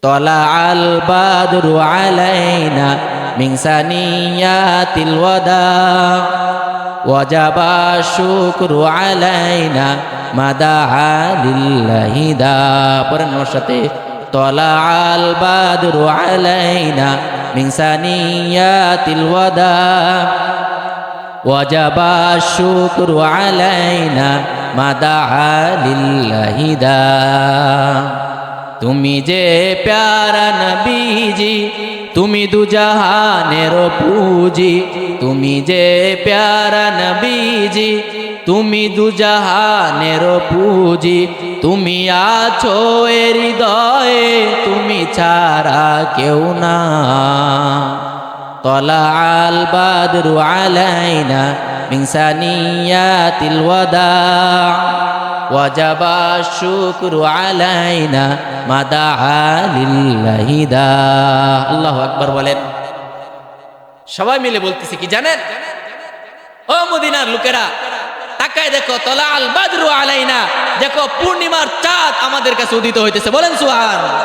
তলাআল বাদরু আলাইনা মিন সানিয়াতিল ওয়াদা ওয়াজাবা শুকরু আলাইনা মাদাআ লিল্লাহি দা। পড়েন আমার সাথে, তলাআল বাদরু আলাইনা মিন সানিয়াতিল ওয়াদা ওয়াজাবা শুকরু আলাইনা মাদাআ লিল্লাহি দা। তুমি যে প্যারা নবীজি, তুমি দুজাহানের পুঁজি, তুমি যে প্যারা নবীজি, তুমি দুজাহানের পুঁজি, তুমি আছো এ হৃদয়ে, তুমি ছাড়া কেউ না। তলাআল বাদরু আলাইনা মিন সানিয়াতিল ওয়াদা ওয়াজাবা শুকরু আলাইনা মাদাআ লিল্লাহি দা। আল্লাহু আকবার বলেন। সবাই মিলে বলতেছি কি জানেন? ও মদিনার লোকেরা, তাকায় দেখো, তলাআল বাদরু আলাইনা, দেখো পূর্ণিমার চাঁদ আমাদের কাছে উদিত হইতেছে। বলেন সুবহানাল্লাহ।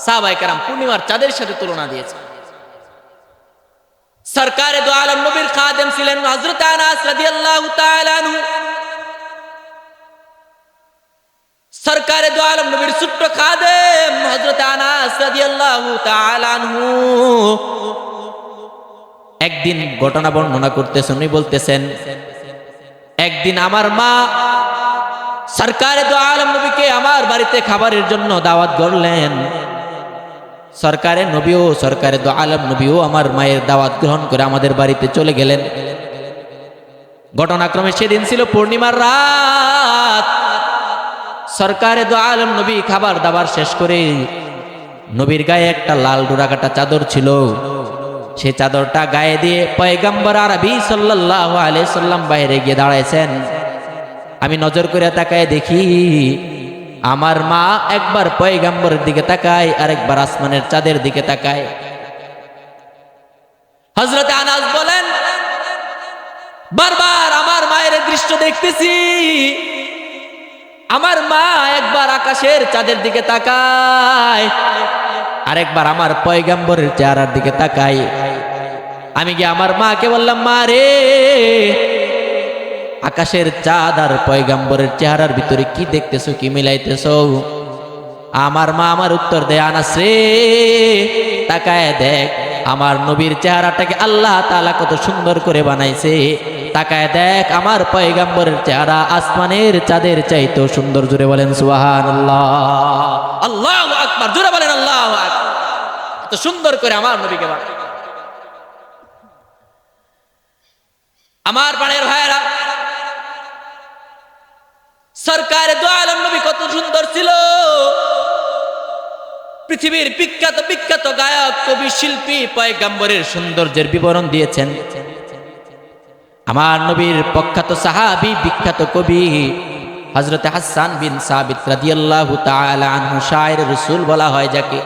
সাহাবায়ে কেরাম পূর্ণিমার চাঁদের সাথে তুলনা দিয়েছে। সরকারে দো আলম নবীর খাদেম ছিলেন হযরত আনাস রাদিয়াল্লাহু তাআলা আনহু। সরকারে দো আলম নবীর ছোট্ট খাদেম হযরত আনাস রাদিয়াল্লাহু তাআলা আনহু একদিন ঘটনা বর্ণনা করতেছেন। উনি বলতেছেন, একদিন আমার মা সরকারে দো আলম নবীকে আমার বাড়িতে খাবারের জন্য দাওয়াত করলেন। সরকারে নবীও, সরকারে দো আলম নবীও আমার মায়ের দাওয়াত গ্রহণ করে আমাদের বাড়িতে চলে গেলেন। ঘটনাক্রমে সেদিন ছিল পূর্ণিমার রাত। সরকারে দো আলম নবী খাবার দাবার শেষ করে, নবীর গায়ে একটা লাল ডোরাকাটা চাদর ছিল, সেই চাদরটা গায়ে দিয়ে পয়গম্বর আরবি সাল্লাল্লাহু আলাইহি সাল্লাম বাইরে গিয়ে দাঁড়াইছেন। আমি নজর করে তাকায় দেখি, আমার মা একবার পয়গম্বরের দিকে তাকায়, আরেকবার আসমানের চাঁদের দিকে তাকায়। হযরত আনাস বলেন, বারবার আমার মায়ের দৃশ্য দেখতেছি। আমার মা একবার আকাশের চাঁদের দিকে তাকায়, আরেকবার আমার পয়গম্বরের চেহারার দিকে তাকায়। আমি গিয়ে আমার মাকে বললাম, মা রে, আকাশের চাঁদ আর পয়গম্বরের চেহারার ভিতরে কি দেখতেছো, কি মিলাইতেছো? আমার মা আমার উত্তর দেয়, আনাস রে, তাকায় দেখ আমার নবীর চেহারাটাকে আল্লাহ তাআলা কত সুন্দর করে বানাইছে। তাকায় দেখ আমার পয়গম্বরের চেহারা আসমানের চাঁদের চাইতেও সুন্দর। জোরে বলেন সুবহানাল্লাহ। আল্লাহু আকবার। জোরে বলেন আল্লাহু আকবার। এত সুন্দর করে আমার নবীকে বানায়। আমার প্রাণের ভাইয়েরা, সরকারে দো আলম নবী কত সুন্দর ছিল। পৃথিবীর বিখ্যাত বিখ্যাত গায়ক, কবি, শিল্পী পয়গম্বরের সৌন্দর্যের বিবরণ দিয়েছেন। আমার নবীর প্রখ্যাত সাহাবী, বিখ্যাত কবি হযরত হাসান বিন সাবিত রাদিয়াল্লাহু তাআলা আনহু, শায়ের রাসূল বলা হয় যাকে,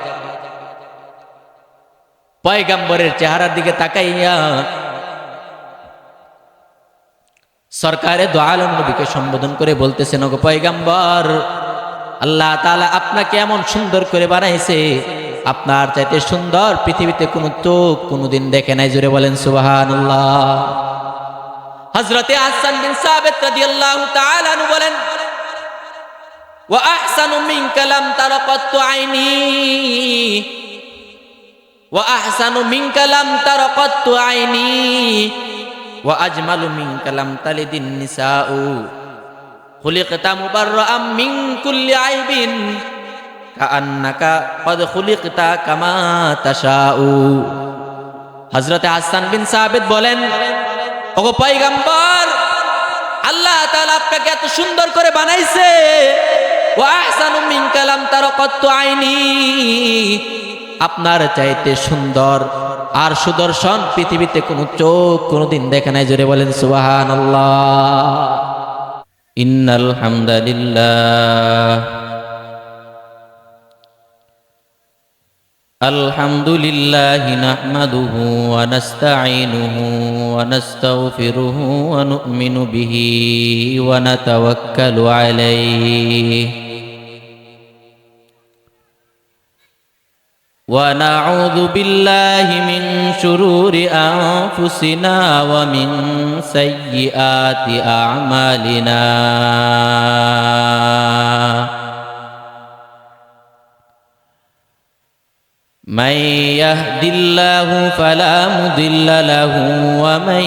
পয়গম্বরের চেহারার দিকে তাকাইয়া সরকারে দো আলম নবীকে সম্বোধন করে বলতেছেন, ওগো পয়গম্বর, আল্লাহ তাআলা আপনাকে এমন সুন্দর করে বানাইছে, আপনার চাইতে সুন্দর পৃথিবীতে কোনো চোখ কোনোদিন দেখে নাই। জোরে বলেন সুবহানাল্লাহ। হযরতে হাসান বিন সাবিত রাদিয়াল্লাহু তাআলা আনহু বলেন, ওয়া আহসানু মিনকা লাম তারা কাত্তু আইনি, ওয়া আহসানু মিনকা লাম তারা কাত্তু আইনি, ওয়া আজমালু মিনকা লাম তালিদিন নিসাউ, খুলিকতা মুবাররাআম মিন কুল্লি আইবিন কাআন্নাকা ক্বাদ খুলিকতা কামা তাশাউ। হযরতে হাসান বিন সাবিত বলেন, ওগো পয়গম্বর, আল্লাহ তাআলা আপনাকে এত সুন্দর করে বানাইছে। ওয়া আহসানু মিনকা লাম তারা কাত্তু আইনি, আপনার চাইতে সুন্দর আর সুদর্শন পৃথিবীতে কোনো চোখ কোনোদিন দেখে নাই। জোরে বলেন সুবহানাল্লাহ। ইন্নাল হামদালিল্লাহ, আলহামদুলিল্লাহি নাহমাদুহু ওয়া নাস্তাঈনুহু ওয়া নাস্তাগফিরুহু ওয়া নু'মিনু বিহি ওয়া নাতাওয়াক্কালু আলাইহি ونعوذ بالله من شرور أنفسنا ومن سيئات أعمالنا من يهد الله فلا مضل له ومن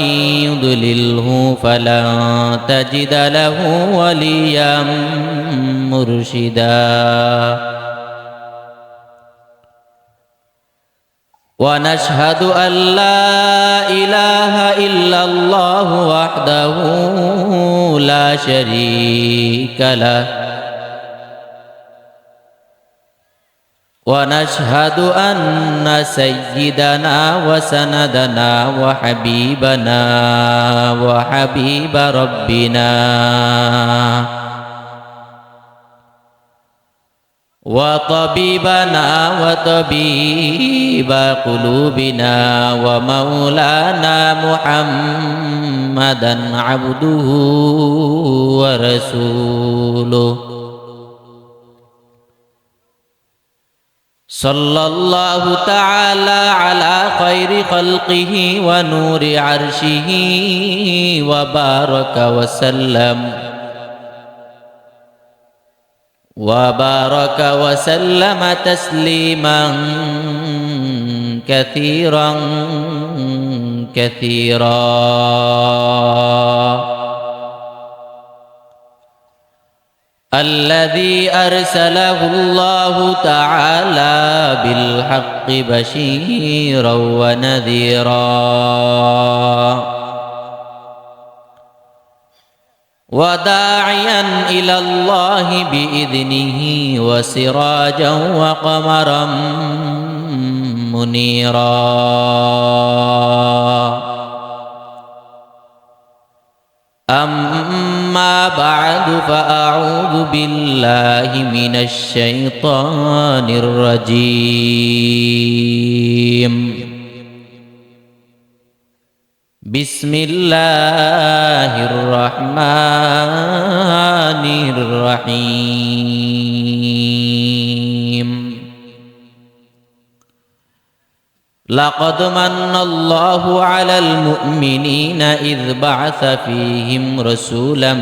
يضلله فلن تجد له وليا مرشدا ونشهد أن لا إله إلا الله وحده لا شريك له ونشهد أن سيدنا وسندنا وحبيب ربنا وطبيبنا وطبيب قلوبنا ومولانا محمدا عبده ورسوله صلى الله تعالى على خير خلقه ونور عرشه وبارك وسلم تسليما كثيرا الذي أرسله الله تعالى بالحق بشيرا ونذيرا وداعيا إلى الله بإذنه وسراجا وقمرا منيرا أما بعد فأعوذ بالله من الشيطان الرجيم بسم الله الرحمن الرحيم لقد من الله على المؤمنين إذ بعث فيهم رسولا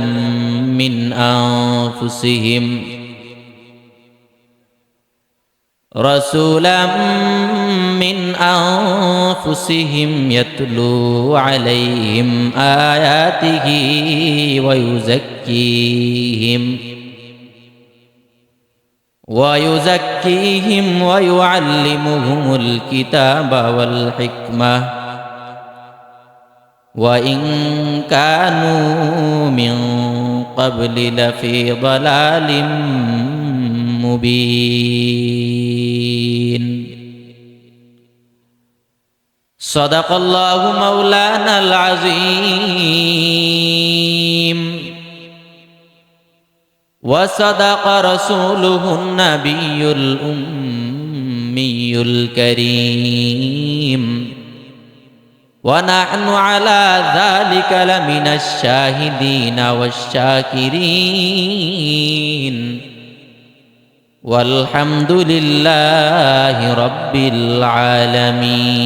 من أنفسهم يتلو عليهم آياته ويزكيهم ويعلمهم الكتاب والحكمة وإن كانوا من قبل لفي ضلال مبين صدق الله مولانا العظيم وصدق رسوله النبي الأمي الكريم ونحن على ذلك لمن الشاهدين والشاكرين والحمد لله رب العالمين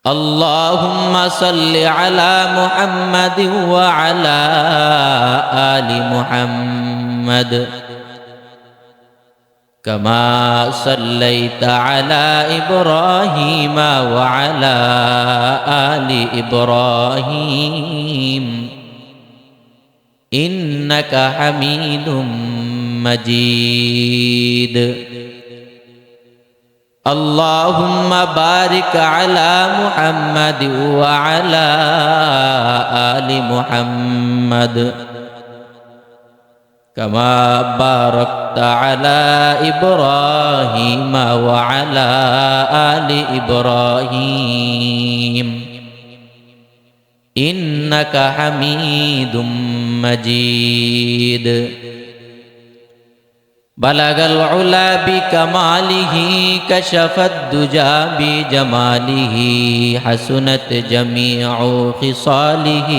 اللهم صل على محمد وعلى آل محمد كما صليت على إبراهيم وعلى آل إبراهيم إنك حميد مجيد اللهم بارك على محمد وعلى آل محمد كما باركت على إبراهيم وعلى آل إبراهيم إنك حميد مجيد بلغ العلا بكماله كشف الدجى بجماله حسنت جميع خصاله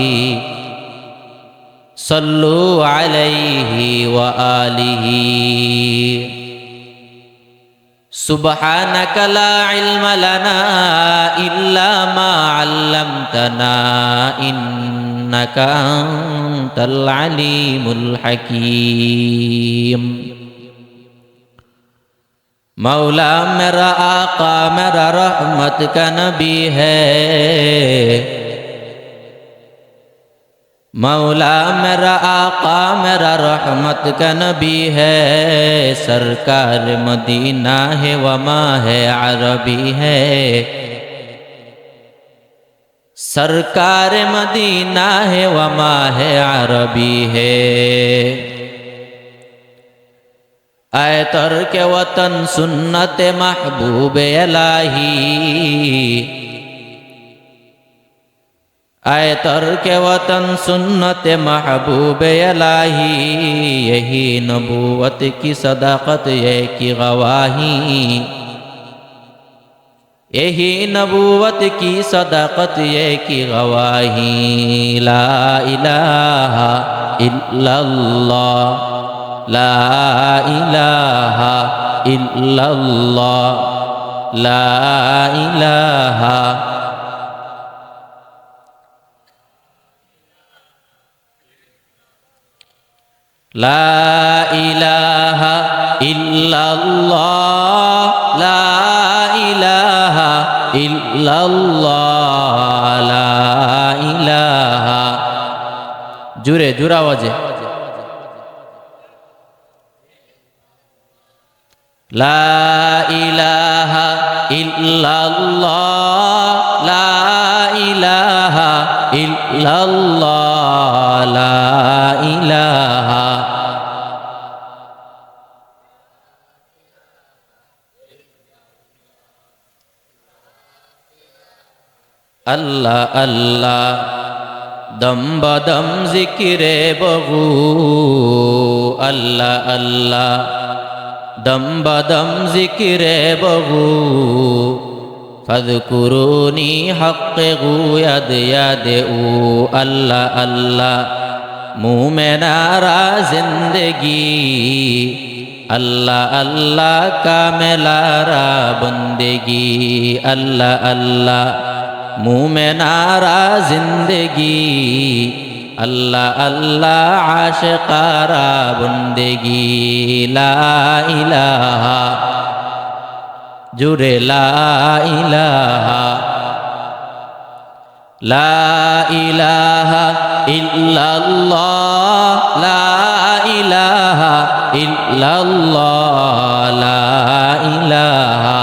صلوا عليه وآله সুবহানাকা লা ইলমা লানা ইল্লা মা আল্লামতানা ইন্নাকা আনতাল আলিমুল হাকীম। मौला मेरा आका मेरा रहमत का नबी है, मौला मेरा आका मेरा रहमत का नबी है। सरकार मदीना है वमा है अरबी है, सरकार मदीना है वमा है अरबी है। आए तर्क वतन सुन्नत महबूब इलाही, आए तर्क वतन सुन्नत महबूब इलाही। यही नबूवत की सदाकत ये की गवाही, यही नबूवत की सदाकत ये की गवाही। ला इलाहा इल्लल्लाह, ला इलाहा इल्लल्लाह, ला इलाहा ला इलाहा इल्लल्लाह, ला इलाहा इल्लल्लाह, ला इलाहा। जुरे जुरा आवाजे ला इलाहा इल्लल्लाह, ला इलाहा इल्लल्लाह, ला इलाहा। अल्लाह अल्लाह दम बदम जिक्रे बगू, अल्लाह अल्लाह दम बदम जिक्रे बगू। फज़कुरूनी हक़्क़े गू यद यद ऊ, अल्लाह अल्लाह मुँह में नारा जिंदगी। अल्लाह अल्लाह का मेलारा बंदगी, अल्लाह अल्लाह मुँह में नारा जिंदगी। अल्लाह अल्लाह आशिकारा बंदगी। ला इलाहा जुरे ला इलाहा, ला इलाहा इल्लल्लाह, ला इलाहा इल्लल्लाह, ला इलाहा।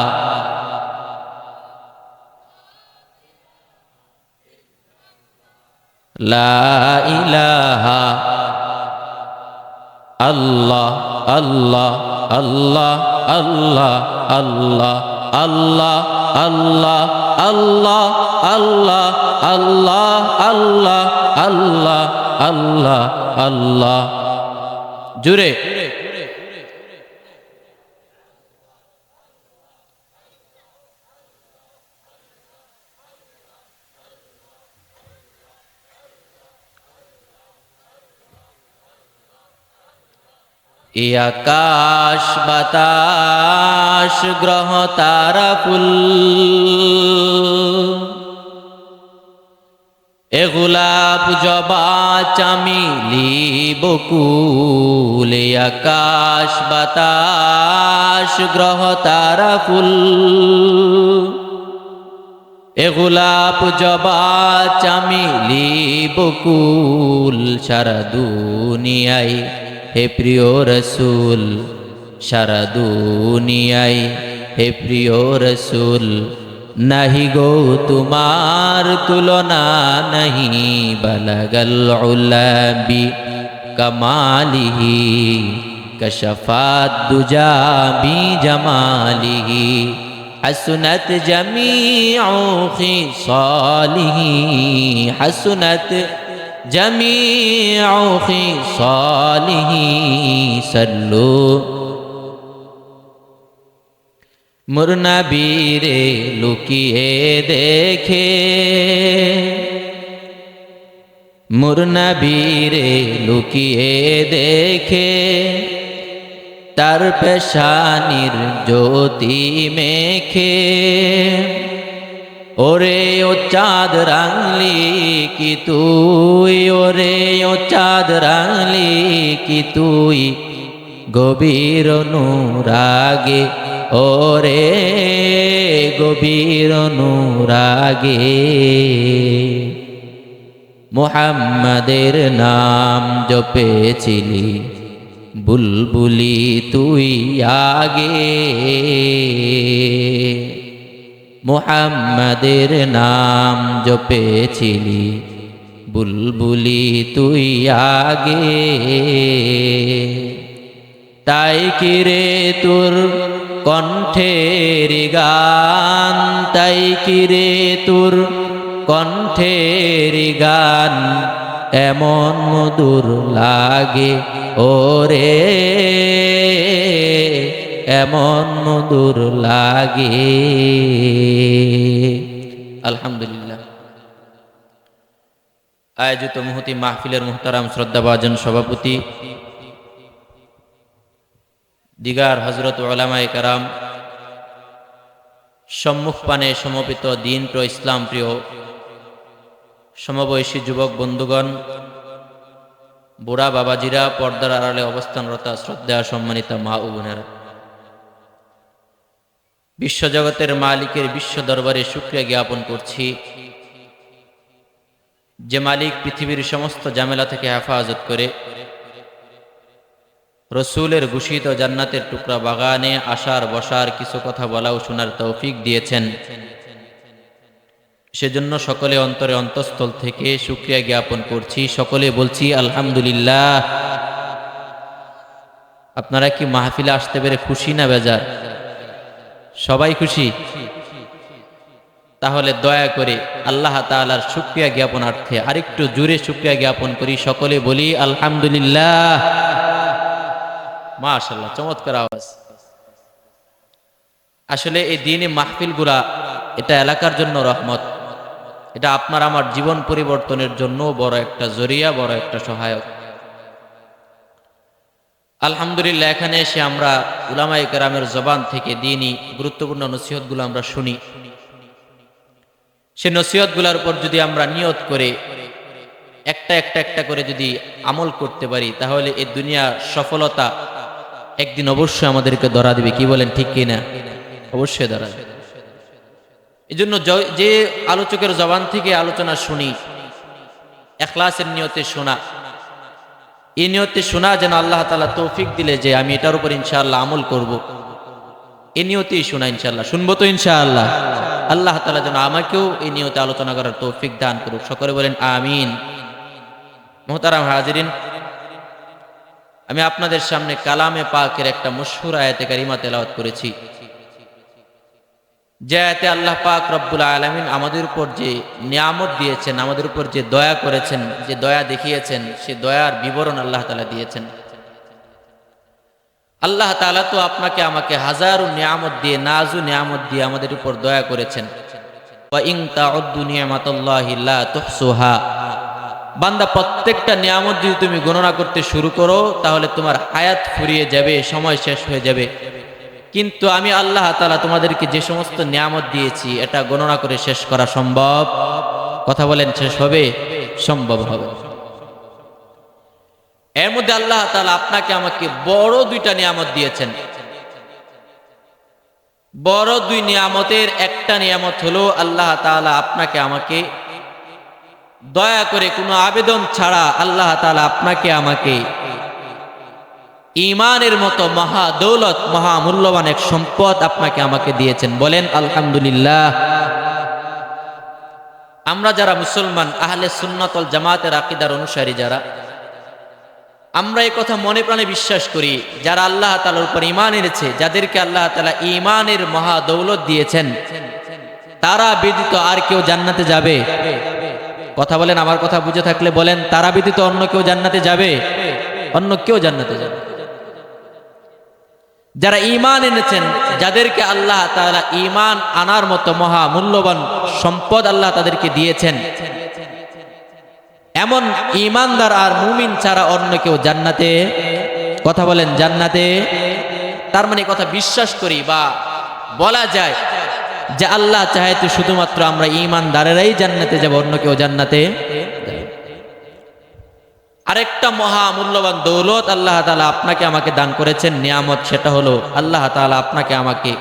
ला इलाहा अल्लाह अल्लाह अल्लाह अल्लाह अल्लाह अल्लाह अल्लाह अल्लाह अल्लाह अल्लाह अल्लाह अल्लाह अल्लाह अल्लाह। जुरे आकाश बताश ग्रह तारा ফুল, এ গোলাপ জবা চামেলি বকুল। আকাশ বাতাস গ্রহ তারা ফুল, এ গোলাপ জবা চামেলি বকুল। সারা দুনিয়ায় হে প্রিয় রসুল, সারা দুনিয়ায় হে প্রিয় রসুল। नहीं गो तुम्हार तुलना नहीं, बलगल उला बि कमालिही कशफात दुजा बि जमालिही। हसनत जमीउ खिसालिही, हसनत जमीउ खिसालिही। सल्लु मुरनबीरे लुकिए देखे, मुरनबीरे लुकिए देखे। তার পেশানির জ্যোতি মেখে। ওরে ও চাঁদ রাঙলি কি তুই, ওরে ও চাঁদ রাঙলি কি তুই, গভীর অনুরাগে, ওরে গভীর অনুরাগে। মুহাম্মাদের নাম জপেছিলি বুলবুলি তুই আগে, মুহাম্মাদের নাম জপেছিলি বুলবুলি তুই আগে। তাই কিরে তোর কণ্ঠের গান, তাই কিরে তোর কণ্ঠের গান এমন মধুর লাগে, ওরে এমন মধুর লাগে। আলহামদুলিল্লাহ। আয়োজিত মুহতি মাহফিলের মুহতারাম শ্রদ্ধাভাজন সভাপতি দিগার হযরত উলামায়ে কেরাম, সম্মুখ পানে সমবেত দিন প্রিয় ইসলাম প্রিয় সমবয়সী যুবক বন্ধুগণ, বুড়া বাবাজিরা, পর্দার আড়ালে অবস্থানরত শ্রদ্ধা সম্মানিতা মা ও বোনেরা, বিশ্বজগতের মালিকের বিশ্ব দরবারে শুকরিয়া জ্ঞাপন করছি, যে মালিক পৃথিবীর সমস্ত ঝামেলা থেকে হেফাজত করে রসুলের ঘোষিত জান্নাতের টুকরা বাগানে আসার বসার, কিছু কথা বলা ও শোনার তৌফিক দিয়েছেন। সেজন্য সকলে অন্তরে অন্তঃস্থল থেকে শুকরিয়া জ্ঞাপন করছি। সকলে বলছি আলহামদুলিল্লাহ। আপনারা কি মাহফিলে আসতে পেরে খুশি না বেজার? সবাই খুশি? তাহলে দয়া করে আল্লাহ তাআলার শুকরিয়া জ্ঞাপনার্থে আরেকটু জোরে শুকরিয়া জ্ঞাপন করি। সকলে বলি আলহামদুলিল্লাহ। মাশাআল্লাহ, চমৎকার আওয়াজ। আসলে এই দিনে মাহফিলগুলা এটা এলাকার জন্য রহমত, এটা আপনার আমার জীবন পরিবর্তনের জন্য বড় একটা জরিয়া, বড় একটা সহায়ক। আলহামদুলিল্লাহ, এখানে এসে আমরা উলামায়ে কেরামের জবান থেকে দ্বীনি গুরুত্বপূর্ণ নসিহতগুলো আমরা শুনি। সে নসিহতগুলোর উপর যদি আমরা নিয়ত করে একটা করে যদি আমল করতে পারি, তাহলে এই দুনিয়ার সফলতা একদিন অবশ্যই আমাদেরকে ধরা দিবে। কি বলেন, ঠিক কিনা? অবশ্যই ধরা দিবে। এই জন্য যে আলোচকের জবান থেকে আলোচনা শুনি, ইখলাসের নিয়তে শোনা, এই নিয়তে শোনা যেন আল্লাহ তাআলা তৌফিক দিলে যে আমি এটার উপর ইনশাআল্লাহ আমল করব, এই নিয়তেই শোনা। ইনশাআল্লাহ শুনবো তো ইনশাআল্লাহ। আল্লাহ তাআলা যেন আমাকেও এই নিয়তে আলোচনা করার তৌফিক দান করুক। সকলে বলেন আমিন। মুহতারাম হাজিরিন, আমি আপনাদের সামনে কালামে পাকের একটা মশহুর আয়াতে কারিমা তেলাওয়াত করেছি, যে আয়াতে আল্লাহ পাক রব্বুল আলামিন আমাদের উপর যে নিয়ামত দিয়েছেন, আমাদের উপর যে দয়া করেছেন, যে দয়া দেখিয়েছেন, সে দয়ার বিবরণ আল্লাহ তাআলা দিয়েছেন। আল্লাহ তাআলা তো আপনাকে আমাকে হাজারো নিয়ামত দিয়ে, নাজু নিয়ামত দিয়ে আমাদের উপর দয়া করেছেন। ওয়া ইন তাউদ্দু নিয়ামাতাল্লাহি লা তুহসুহা। বান্দা, প্রত্যেকটা নিয়ামত যদি তুমি গণনা করতে শুরু করো, তাহলে তোমার হায়াত ফুরিয়ে যাবে, সময় শেষ হয়ে যাবে। কিন্তু আমি আল্লাহ তাআলা তোমাদেরকে যে সমস্ত নিয়ামত দিয়েছি, এটা গণনা করে শেষ করা সম্ভব? কথা বলেন, শেষ হবে? সম্ভব হবে। এর মধ্যে আল্লাহ তাআলা আপনাকে আমাকে বড় দুইটা নিয়ামত দিয়েছেন। বড় দুই নিয়ামতের একটা নিয়ামত হলো আল্লাহ তাআলা আপনাকে আমাকে দয়া করে কোনো আবেদন ছাড়া আল্লাহ তাআলা আপনাকে আমাকে ঈমানের মতো মহা দৌলত, মহা মূল্যবান এক সম্পদ আপনাকে আমাকে দিয়েছেন। বলেন আলহামদুলিল্লাহ। আমরা যারা মুসলমান, আহলে সুন্নাত ওয়াল জামাতের আকীদার অনুসারী যারা, আমরা এই কথা মনে প্রাণে বিশ্বাস করি, যারা আল্লাহ তাআলার উপর ঈমান এনেছে, যাদেরকে আল্লাহ তাআলা ঈমানের মহা দৌলত দিয়েছেন, তারা ব্যতীত আর কেউ জান্নাতে যাবে? কথা বলেন, আমার কথা বুঝে থাকলে বলেন, তারা ব্যতীত অন্য কেউ জান্নাতে যাবে? অন্য কেউ জান্নাতে যাবে? যারা ঈমান এনেছেন, যাদেরকে আল্লাহ তাআলা ঈমান আনার মতো মহা মূল্যবান সম্পদ আল্লাহ তাদেরকে দিয়েছেন, এমন ঈমানদার আর মুমিন ছাড়া অন্য কেউ জান্নাতে কথা বলেন জান্নাতে। তার মানে কথা বিশ্বাস করি বা বলা যায় যে আল্লাহ চাহে তো শুধুমাত্র আমরা ঈমানদারেরাই জান্নাতে যাব, অন্য কেউ জান্নাতে যাবে। আরেকটা মহা মূল্যবান দৌলত আল্লাহ তাআলা আপনাকে আমাকে দান করেছেন, নিয়ামত, সেটা হলো আল্লাহ তাআলা আপনাকে আমাকে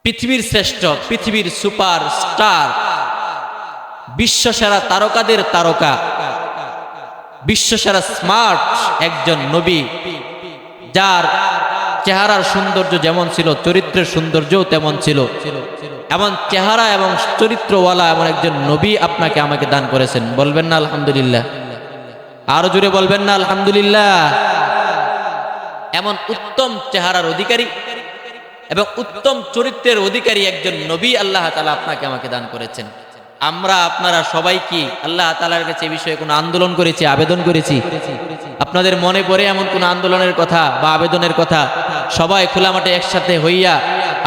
পৃথিবীর শ্রেষ্ঠ, পৃথিবীর সুপার স্টার, বিশ্বসেরা তারকাদের তারকা, বিশ্বসেরা স্মার্ট একজন নবী, যার চেহারার সৌন্দর্য যেমন ছিল চরিত্রের সৌন্দর্যও তেমন ছিল, এমন চেহারা এবং চরিত্রওয়ালা এমন একজন নবী আপনাকে আমাকে দান করেছেন। বলবেন না আলহামদুলিল্লাহ? আরো জোরে বলবেন না আলহামদুলিল্লাহ? এমন উত্তম চেহারার অধিকারী এবং উত্তম চরিত্রের অধিকারী একজন নবী আল্লাহ তাআলা আপনাকে আমাকে দান করেছেন। আমরা আপনারা সবাই কি আল্লাহ তাআলার কাছে এই বিষয়ে কোনো আন্দোলন করেছি, আবেদন করেছি? আপনাদের মনে পড়ে এমন কোন আন্দোলনের কথা বা আবেদনের কথা? সবাই খোলা মাঠে একসাথে হইয়া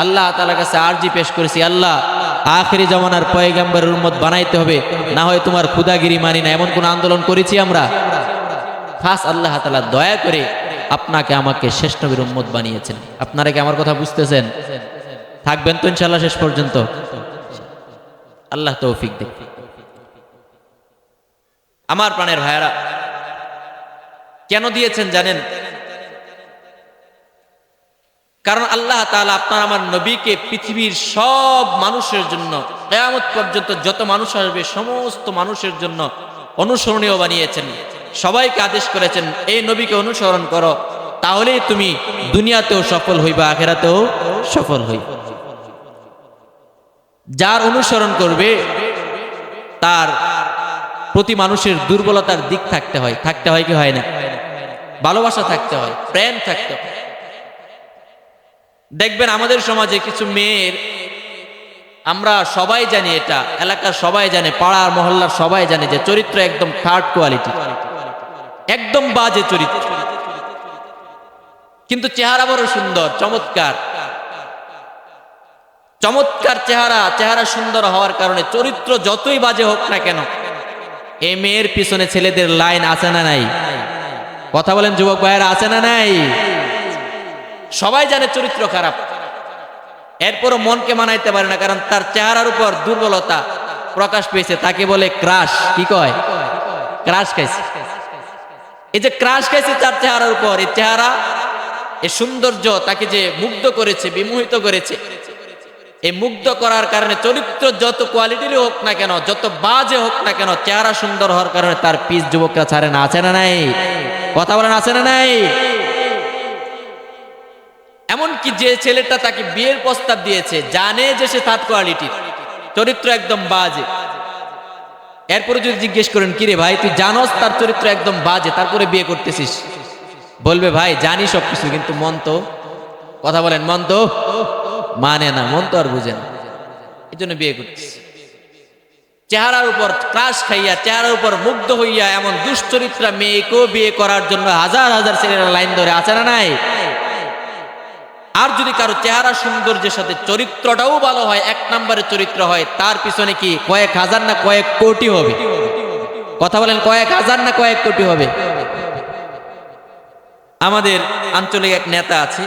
আল্লাহ তাআলার কাছে আরজি পেশ করেছি, আল্লাহ আখিরি জামানার পয়গম্বরের উম্মত বানাইতে হবে, না হয় তোমার খুদাগিরি মানি না, এমন কোন আন্দোলন করেছি আমরা? খাস আল্লাহ তাআলা দয়া করে আপনাকে আমাকে শেষ নবীর উম্মত বানিয়েছেন। আপনারা কি আমার কথা বুঝতেছেন? থাকবেন তো ইনশাআল্লাহ শেষ পর্যন্ত? আল্লাহ তৌফিক দেন। আমার প্রাণের ভাইয়েরা, কেন দিয়েছেন জানেন? কারণ আল্লাহ তাআলা আপনার আমার নবীকে পৃথিবীর সব মানুষের জন্য, কিয়ামত পর্যন্ত যত মানুষ আসবে সমস্ত মানুষের জন্য অনুসরণীয় বানিয়েছেন। সবাইকে আদেশ করেছেন এই নবীকে অনুসরণ করো, তাহলেই তুমি দুনিয়াতেও সফল হইবা, আখিরাতেও সফল হইবা। যার অনুসরণ করবে তার প্রতি মানুষের দুর্বলতার দিক থাকতে হয়। থাকতে হয় কি হয় না? ভালোবাসা থাকতে হয়, প্রেম থাকতে হয়। দেখবেন আমাদের সমাজে কিছু মেয়ের, আমরা সবাই জানি, এটা এলাকার সবাই জানে, পাড়ার মহল্লার সবাই জানে যে চরিত্র একদম থার্ড কোয়ালিটি, একদম বাজে চরিত্র, কিন্তু চেহারা বড় সুন্দর, চমৎকার চমৎকার চেহারা সুন্দর হওয়ার কারণে চরিত্র যতই বাজে হোক না কেন, এই মেয়ের পিছনে ছেলেদের লাইন আছে না নাই? কথা বলেন যুবক ভাইয়েরা, আছে না নাই? সবাই জানে চরিত্র খারাপ, এরপরও মনকে মানাইতে পারে না, কারণ তার চেহারার উপর দুর্বলতা প্রকাশ পেয়েছে। তাকে বলে ক্রাশ। কি কয়? ক্রাশ খাইছে। এই যে ক্রাশ খাইছে তার চেহারার উপর, এই চেহারা, এই সৌন্দর্য তাকে যে মুগ্ধ করেছে, বিমোহিত করেছে, এই মুগ্ধ করার কারণে চরিত্র যত কোয়ালিটির হোক না কেন, যত বাজে হোক না কেন, চেহারা সুন্দর হওয়ার কারণে তার পিস যুবকরা ছাড়ে না। আছে না নাই? কথা বলেন, আছে না নাই? এমনকি যে ছেলেটা তাকে বিয়ের প্রস্তাব দিয়েছে জানে যে সে থার্ড কোয়ালিটির, চরিত্র একদম বাজে, এরপরে যদি জিজ্ঞেস করেন কিরে ভাই তুই জানোস তার চরিত্র একদম বাজে, তারপরে বিয়ে করতেছিস, বলবে ভাই জানি সবকিছু, কিন্তু মন তো, কথা বলেন, মন তো মানে না, মন তো আর বুঝে না, এই জন্য বিয়ে করতেছি। চেহারার উপর ক্রাশ খাইয়া, চেহারার উপর মুগ্ধ হইয়া এমন দুশ্চরিত্রা মেয়েকেও বিয়ে করার জন্য হাজার হাজার ছেলেরা লাইন ধরে। আছে না নাই? আর যদি কারো চেহারা সৌন্দর্যের সাথে চরিত্রটাও ভালো হয়, এক নম্বরের চরিত্র হয়, তার পিছনে কি কয়েক হাজার না কয়েক কোটি হবে? কথা বলেন, কয়েক হাজার না কয়েক কোটি হবে? আমাদের আঞ্চলিক এক নেতা আছে,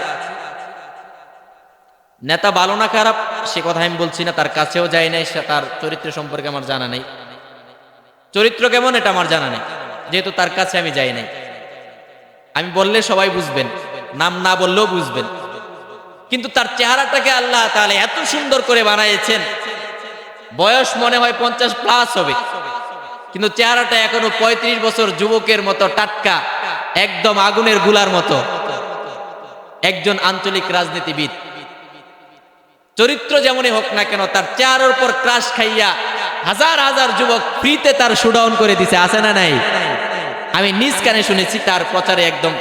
নেতা ভালো না খারাপ সে কথা আমি বলছি না, তার কাছেও যাই নাই, তার চরিত্র সম্পর্কে আমার জানা নেই, চরিত্র কেমন এটা আমার জানা নেই, যেহেতু তার কাছে আমি যাই নাই। আমি বললে সবাই বুঝবেন, নাম না বললেও বুঝবেন। কিন্তু তার চেহারাটাকে আল্লাহ তাআলা এত সুন্দর করে বানাইছেন, বয়স মনে হয় 50+ হবে, কিন্তু চেহারাটা এখনো 35 বছর যুবকের মতো টাটকা, একদম আগুনের গুলার মতো। একজন আঞ্চলিক রাজনীতিবিদ, চরিত্র যেমনই হোক না কেন, তার চেহারার উপর ক্রাশ খাইয়া হাজার হাজার যুবক ফ্রিতে তার শুডাউন করে দিছে। আছে না নাই? আমি নিজ কানে শুনেছি, তার প্রচারে একদম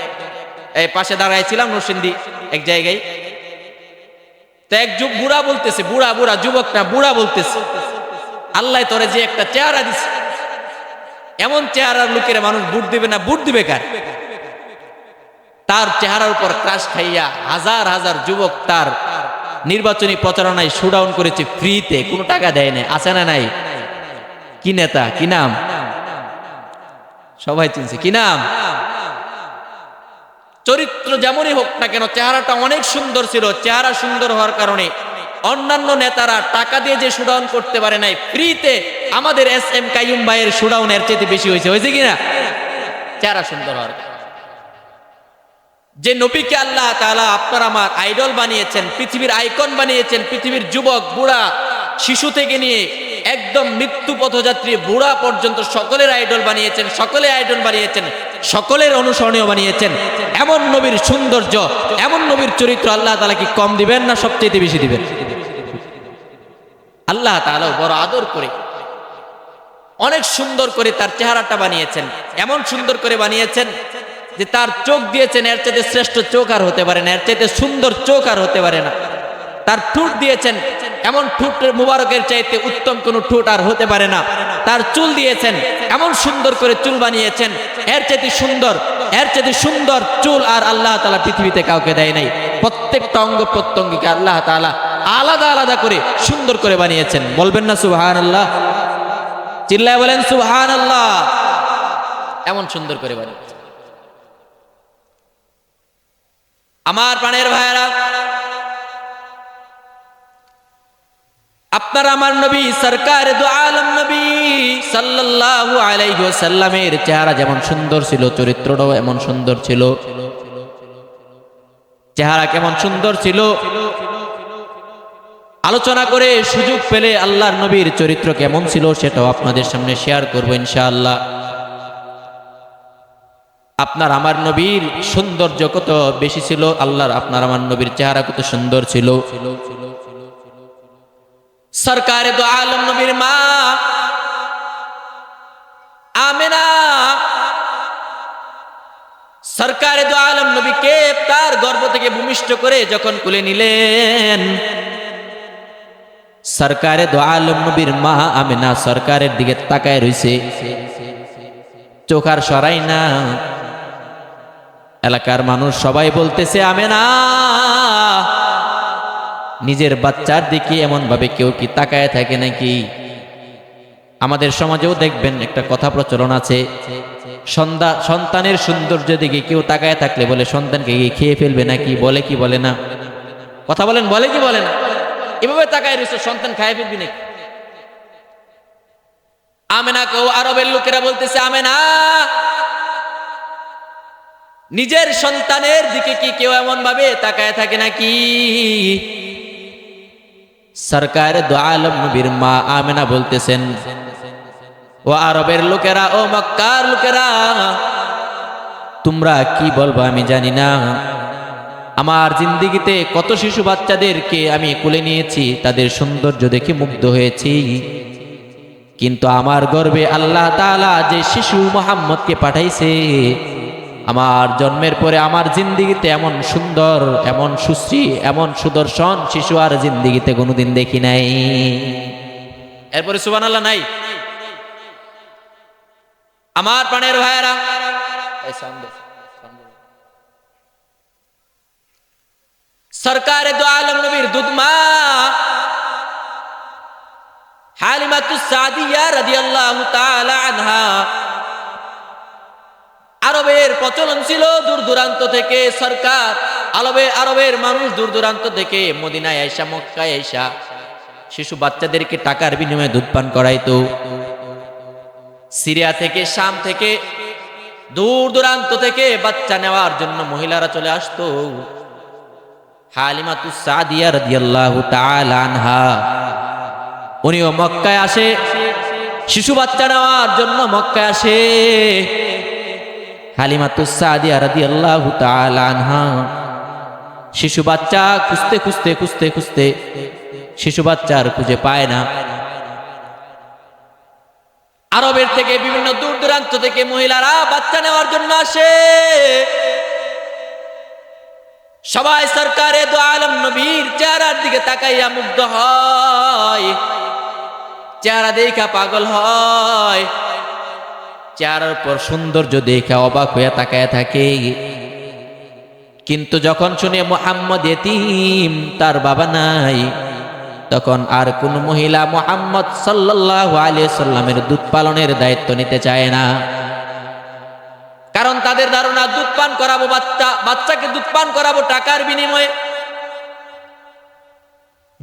পাশে দাঁড়াইছিলাম নরসিংদী এক জায়গায়, তো এক বুড়া বলতেছে, বুড়া যুবক না, বুড়া বলতেছে, আল্লাহ তোরে যে একটা চেহারা দিছে, এমন চেহারার লোকের মানুষ ভোট দিবে না, ভোট দিবে কার? তার চেহারার উপর ক্রাশ খাইয়া হাজার হাজার যুবক তার নির্বাচনী প্রচারণায় শুডাউন করেছে ফ্রিতে, কোনো টাকা দেয় না। আছে না নাই? কি নেতা, কি নাম? সবাই চিনছে, কি নাম? চরিত্র যেমনই হোক না কেন, চেহারাটা অনেক সুন্দর ছিল। চেহারা সুন্দর হওয়ার কারণে অন্যান্য নেতারা টাকা দিয়ে যে শোডাউন করতে পারে নাই, ফ্রিতে আমাদের SM কাইয়ুম ভাইয়ের শোডাউন এর চেয়ে বেশি হয়েছে কিনা? চেহারা সুন্দর হওয়ার কারণে। যে নবীকে আল্লাহ তাআলা আপনার আমার আইডল বানিয়েছেন, পৃথিবীর আইকন বানিয়েছেন, পৃথিবীর যুবক বুড়া শিশু থেকে নিয়ে একদম মৃত্যু পথযাত্রী বুড়া পর্যন্ত সকলের আইডল বানিয়েছেন, সকলের অনুসরণীয় বানিয়েছেন। এমন নবীর সৌন্দর্য, এমন নবীর চরিত্র আল্লাহ তাআলা কি কম দিবেন না সবচেয়ে বেশি দিবেন? আল্লাহ তাআলা বড় আদর করে অনেক সুন্দর করে তার চেহারাটা বানিয়েছেন, এমন সুন্দর করে বানিয়েছেন যে তার চোখ দিয়েছেন, এর চাইতে শ্রেষ্ঠ চোখ আর হতে পারে না, এর চাইতে সুন্দর চোখ আর হতে পারে না। তার ঠোঁট দিয়েছেন, এমন ঠোঁট মুবারকের চাইতে উত্তম কোন ঠোঁট আর হতে পারে না। তার চুল দিয়েছেন, এমন সুন্দর করে চুল বানিয়েছেন, এর চাইতে সুন্দর চুল আর আল্লাহ তাআলা পৃথিবীতে কাউকে দেয় নাই। প্রত্যেকটা অঙ্গ প্রত্যঙ্গকে আল্লাহ তাআলা আলাদা আলাদা করে সুন্দর করে বানিয়েছেন। বলবেন না সুবহানাল্লাহ? চিল্লায় বলেন সুবহানাল্লাহ। এমন সুন্দর করে বানিয়েছেন। আমার প্রাণের ভাইয়েরা, আপনার আমার নবী সরকার দু আলম নবী সাল্লাল্লাহু আলাইহি ওয়াসাল্লামের চেহারা যেমন সুন্দর ছিল, চরিত্রটাও এমন সুন্দর ছিল। চেহারা কেমন সুন্দর ছিল আলোচনা করে সুযোগ পেলে আল্লাহর নবীর চরিত্র কেমন ছিল সেটাও আপনাদের সামনে শেয়ার করব ইনশাআল্লাহ। আপনার আমার নবীর সৌন্দর্য কত বেশি ছিল, আল্লাহর আপনার আমার নবীর চেহারা কত সুন্দর ছিল। সরকারে দু আলম নবীর মা আমেনা সরকারে দু আলম নবীকে তার গর্ভ থেকে ভূমিষ্ঠ করে যখন কোলে নিলেন, সরকারে দু আলম নবীর মা আমেনা সরকারের দিকে তাকায় রইছে, চোখ আর সরাই না। এলাকার মানুষ সবাই বলতেছে আমেনা, নিজের বাচ্চার দিকে এমন ভাবে কেউ কি তাকায় থাকে নাকি? আমাদের সমাজেও দেখবেন একটা কথা প্রচলন আছে, সন্তানের সৌন্দর্য দিকে কেউ তাকায় থাকলে বলে সন্তানকে খেয়ে ফেলবে নাকি, বলে কি বলে না? কথা বলেন, বলে কি বলে না? এভাবে তাকায় রয়েছে, সন্তান খায় ফেলবি নাকি? আমেনাকেও আরবের লোকেরা বলতেছে আমেনা, নিজের সন্তানের দিকে কি কেউ এমন ভাবে তাকায় থাকে নাকি? সরকার দু আলম নবীর মা আমেনা বলতেছেন, ও আরবের লোকেরা, ও মক্কার লোকেরা, তোমরা কি বলবো আমি জানি না। আমার জিন্দেগিতে কত শিশু বাচ্চাদেরকে আমি কোলে নিয়েছি, তাদের সৌন্দর্য দেখে মুগ্ধ হয়েছি, কিন্তু আমার গর্বে আল্লাহ তাআলা যে শিশু মুহাম্মদকে পাঠাইছে, আমার জন্মের পরে আমার জিন্দেগিতে এমন সুন্দর, এমন সুশ্রী, এমন সুদর্শন শিশু আর জিন্দেগিতে কোনোদিন দেখি নাই। এরপরে সুবহানাল্লাহ নাই? আমার প্রাণের ভাইয়েরা, সরকারে দু আলম নবীর দুধমা হালিমাতুস সাদিয়া রাদিয়াল্লাহু তাআলা আনহা, আরবের প্রচলন ছিল দূর দূরান্ত থেকে সরকার, আরবের মানুষ দূর দূরান্ত থেকে মদিনায় আয়েশা, মক্কায় আয়েশা শিশু বাচ্চাদেরকে টাকার বিনিময়ে দুধ পান করাইতো। সিরিয়া থেকে, শাম থেকে, দূর দূরান্ত থেকে বাচ্চা নেওয়ার জন্য মহিলারা চলে আসতো। হালিমাতুস সাদিয়া রাদিয়াল্লাহু তাআলা আনহা উনিও মক্কায় আসে, শিশু বাচ্চা নেওয়ার জন্য মক্কায় আসে। হালিমাতুস সাদিয়া রাদিয়াল্লাহু তাআলা আনহা শিশু বাচ্চা খুঁজতে শিশু বাচ্চার খুঁজে পায় না। আরবের থেকে বিভিন্ন দূর দূরান্ত থেকে মহিলারা বাচ্চা নেওয়ার জন্য আসে। সবাই সরকারে দু আলম নবীর চেহারার দিকে তাকাইয়া মুগ্ধ হয়, চেহারা দেখা পাগল হয়, চেহারার পর সৌন্দর্য দেখা অবাক হইয়া তাকায় থাকে। কিন্তু যখন শুনে মুহাম্মদ ইতিম, তার বাবা নাই, তখন আর কোন মহিলা মুহাম্মদ সাল্লাল্লাহু আলাইহি সাল্লামের দুধ পালনের দায়িত্ব নিতে চায় না। কারণ তাদের ধারণা দুধ পান করাবো, বাচ্চাকে দুধ পান করাবো টাকার বিনিময়ে।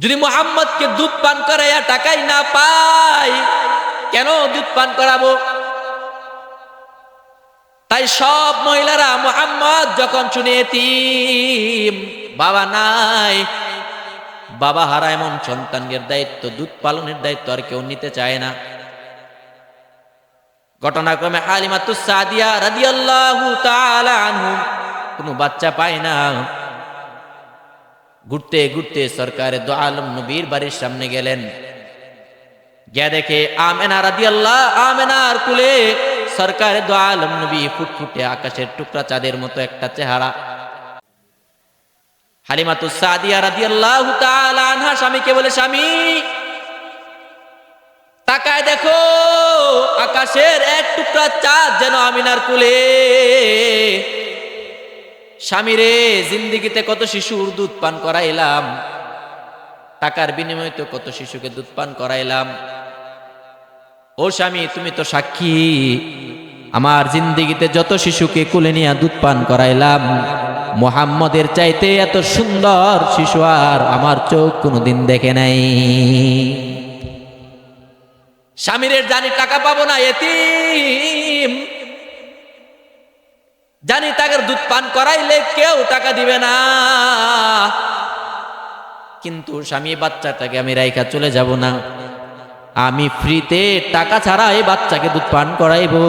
যদি মুহাম্মদকে দুধ পান করাইয়া টাকাই না পাই, কেন দুধ পান করাবো? তাই সব মহিলারা মুহাম্মদ যখন শুনে এতিম, বাবা নাই, বাবা হারা এমন সন্তানের দায়িত্ব, দুধ পালনের দায়িত্ব আর কেউ নিতে চায় না। ঘটনাক্রমে হালিমাতুস সাদিয়া রাদিয়াল্লাহু তাআলা আনহু কোনো বাচ্চা পায় না। ঘুরতে ঘুরতে সরকারে দো আলম নবীর বাড়ির সামনে গেলেন। গিয়া দেখে আমেনার কুলে সরকারে দো আলম নবী, ফুটফুটে আকাশের টুকরা চাঁদের মতো একটা চেহারা। হালিমাতুস সাদিয়া রাদিয়াল্লাহু তাআলা আনহা স্বামীকে বলে, স্বামী তাকায় দেখো, আকাশের এক টুকরা চাঁদ যেন আমিনার কুলে। স্বামী রে, জিন্দিগিতে কত শিশুর দুধ পান করাইলাম, টাকার বিনিময়ে তো কত শিশুকে দুধ পান করাইলাম। ও স্বামী, তুমি তো সাক্ষী, আমার জিন্দিগিতে যত শিশুকে কুলে নিয়ে দুধ পান করাইলাম, মুহাম্মদের চাইতে এত সুন্দর শিশু আর আমার চোখ কোনোদিন দেখে নাই। স্বামীর জানি টাকা পাবো না, এতিম, জানি তাকে দুধ পান করাইলে কেউ টাকা দিবে না, কিন্তু স্বামী বাচ্চাটাকে আমি রাইখা চলে যাব না, আমি ফ্রিতে টাকা ছাড়া এই বাচ্চাকে দুধ পান করাইবো।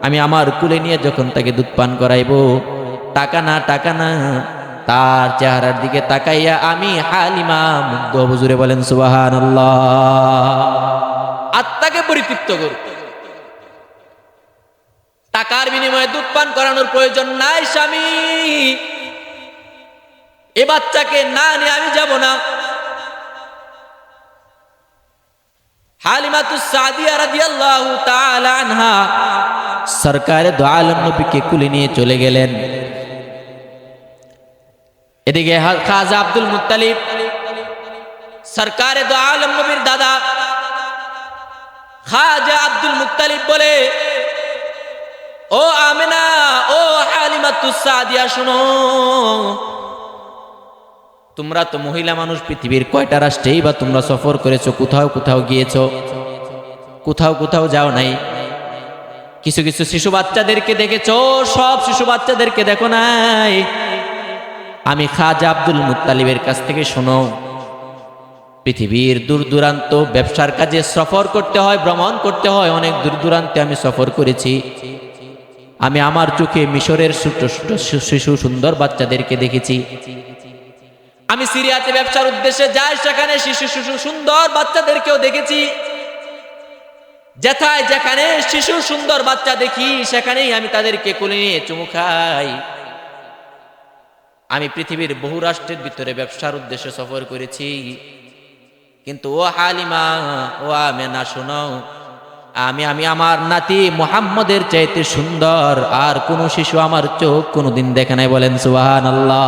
আমি আমার কুলে নিয়ে যখন তাকে দুধ পান করাইবো, টাকা না টাকা না, তার চেহারার দিকে তাকাইয়া আমি হালিমা মুগ্ধ হব। জোরে বলেন সুবহানাল্লাহ। আত্মাকে পরিতৃপ্ত করুন। টাকার বিনিময়ে দুধ পান করানোর প্রয়োজন নাই। স্বামী, এ বাচ্চাকে না নিয়ে আমি যাব না। হালিমাতুস সাদিয়া রাদিয়াল্লাহু তাআলা আনহা সরকারে দো আলম নবীকে কুলে নিয়ে চলে গেলেন। এদিকে খাজা আব্দুল মুত্তালিব, সরকারে দো আলম নবীর দাদা খাজা আব্দুল মুত্তালিব বলে, ও আমেনা, ও হালিমাতুস সাদিয়া, শুনো, তোমরা তো মহিলা মানুষ, পৃথিবীর কয়টা রাষ্ট্রেই বা তোমরা সফর করেছো, কোথাও কোথাও গিয়েছো, কোথাও কোথাও যাও নাই। কিছু কিছু শিশু বাচ্চাদেরকে দেখেছো, সব শিশু বাচ্চাদেরকে দেখো নাই। আমি খাজা আব্দুল মুত্তালিবের কাছ থেকে শোনো, পৃথিবীর দূর দূরান্ত ব্যবসার কাজে সফর করতে হয়, ভ্রমণ করতে হয়, অনেক দূর দূরান্তে আমি সফর করেছি। আমি আমার চোখে মিশরের ছোট ছোট শিশু সুন্দর বাচ্চাদেরকে দেখেছি। আমি সিরিয়াতে ব্যবসার উদ্দেশ্যে যাই, সেখানে শিশু শিশু সুন্দর বাচ্চাদেরকেও দেখেছি। যেথায় যেখানে শিশু সুন্দর বাচ্চা দেখি, সেখানেই আমি তাদেরকে কোলে নিয়ে চুমু খাই। আমি পৃথিবীর বহু রাষ্ট্রের ভিতরে ব্যবসার উদ্দেশ্যে সফর করেছি, কিন্তু ও হালিমা, ও আমেনা, শোনো, আমি আমার নাতি মুহাম্মদের চাইতে সুন্দর আর কোন শিশু আমার চোখ কোনোদিন দেখে নাই। বলেন সুবহানাল্লাহ।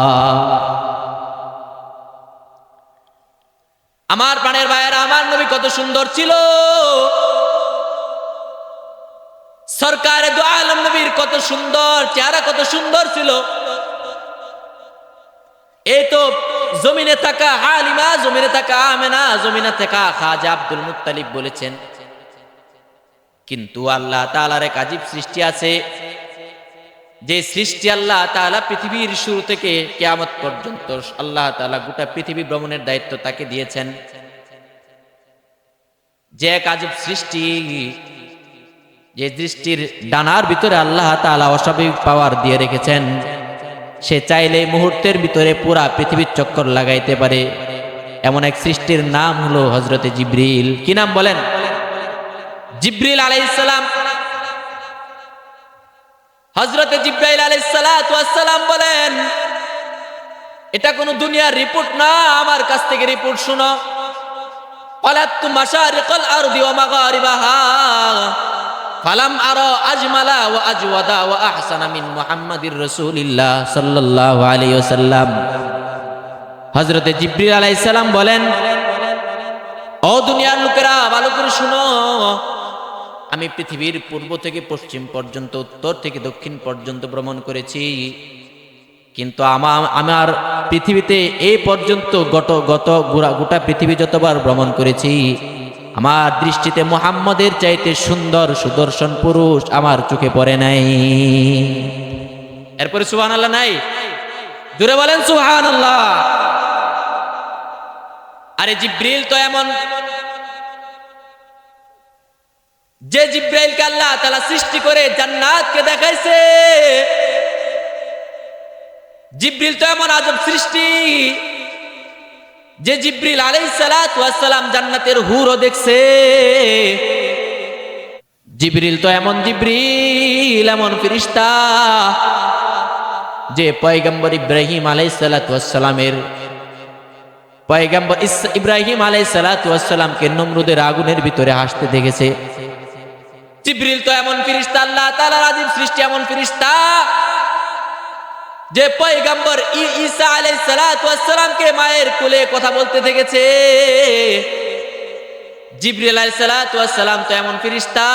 আমার প্রাণের ভাইয়েরা, আমার নবী কত সুন্দর ছিল, সরকারে দো আলম নবীর কত সুন্দর চেহারা, কত সুন্দর ছিল। এই তো জমিনে থাকা হালিমা, জমিনে থাকা আমেনা, জমিনে থাকা খাজা আব্দুল মুত্তালিব বলেছেন, কিন্তু আল্লাহ তাআলার এক আজীব সৃষ্টি আছে, যে সৃষ্টি আল্লাহ তাআলা পৃথিবীর শুরু থেকে কিয়ামত পর্যন্ত আল্লাহ তাআলা গোটা পৃথিবী ভ্রমণের দায়িত্ব তাকে দিয়েছেন। যে এক আজীব সৃষ্টি, যে দৃষ্টির ডানার ভিতরে আল্লাহ তাআলা অস্বাভাবিক পাওয়ার দিয়ে রেখেছেন, সে চাইলে মুহূর্তের ভিতরে পুরা পৃথিবীর চক্কর লাগাইতে পারে। এমন এক সৃষ্টির নাম হলো হযরতে জিবরিল। কি নাম বলেন? জিবরিল আলাইহিস সালাম। হযরতে জিবরাইল আলাইহিস সালাতু ওয়াস সালাম বলেন, এটা কোনো দুনিয়ার রিপোর্ট না, আমার কাছ থেকে রিপোর্ট শুনো। ক্বালাতু মাশারিকাল আরদি ওয়া মাগারিবাহা ফালাম আরা আজমালা ওয়া আজওয়াদা ওয়া আহসানা মিন মুহাম্মাদির রাসূলিল্লাহ সাল্লাল্লাহু আলাইহি ওয়াসাল্লাম। হযরতে জিবরিল আলাইহিস সালাম বলেন, ও দুনিয়ার লোকেরা, ভালো করে শুনো, আমি পৃথিবীর পূর্ব থেকে পশ্চিম পর্যন্ত, উত্তর থেকে দক্ষিণ পর্যন্ত ভ্রমণ করেছি, কিন্তু আমার পৃথিবীতে এই পর্যন্ত গোটা পৃথিবী যতবার ভ্রমণ করেছি, আমার দৃষ্টিতে মুহাম্মদের চাইতে সুন্দর সুদর্শন পুরুষ আমার চোখে পড়ে নাই। এরপরে সুবহানাল্লাহ নাই? জোরে বলেন সুবহানাল্লাহ। আরে জিব্রিল তো এমন, যে জিব্রাইলকে আল্লাহ তাআলা সৃষ্টি করে জান্নাতকে দেখাইছে, জিব্রিল তো এমন আজব সৃষ্টি, যে জিব্রিল আলাইহিস সালাতু ওয়াস সালাম জান্নাতের হুরও দেখছে। জিব্রিল তো এমন এমন ফেরেশতা, যে পয়গম্বর ইব্রাহিম আলাইহিস সালাতু ওয়াস সালামের পয়গম্বর ইব্রাহিম আলাইহিস সালাতু ওয়াস সালামকে নমরুদের আগুনের ভিতরে হাসতে দেখেছে। জিব্রিল তো এমন ফেরেশতা, আল্লাহ তাআলার আযীম সৃষ্টি, এমন ফেরেশতা যে পয়গম্বর ঈসা আলাইহিস সালাতু ওয়াস সালামকে মায়ের কোলে কথা বলতে দেখেছে। জিবরিল আলাইহিস সালাতু ওয়াস সালাম তো এমন ফেরেশতা,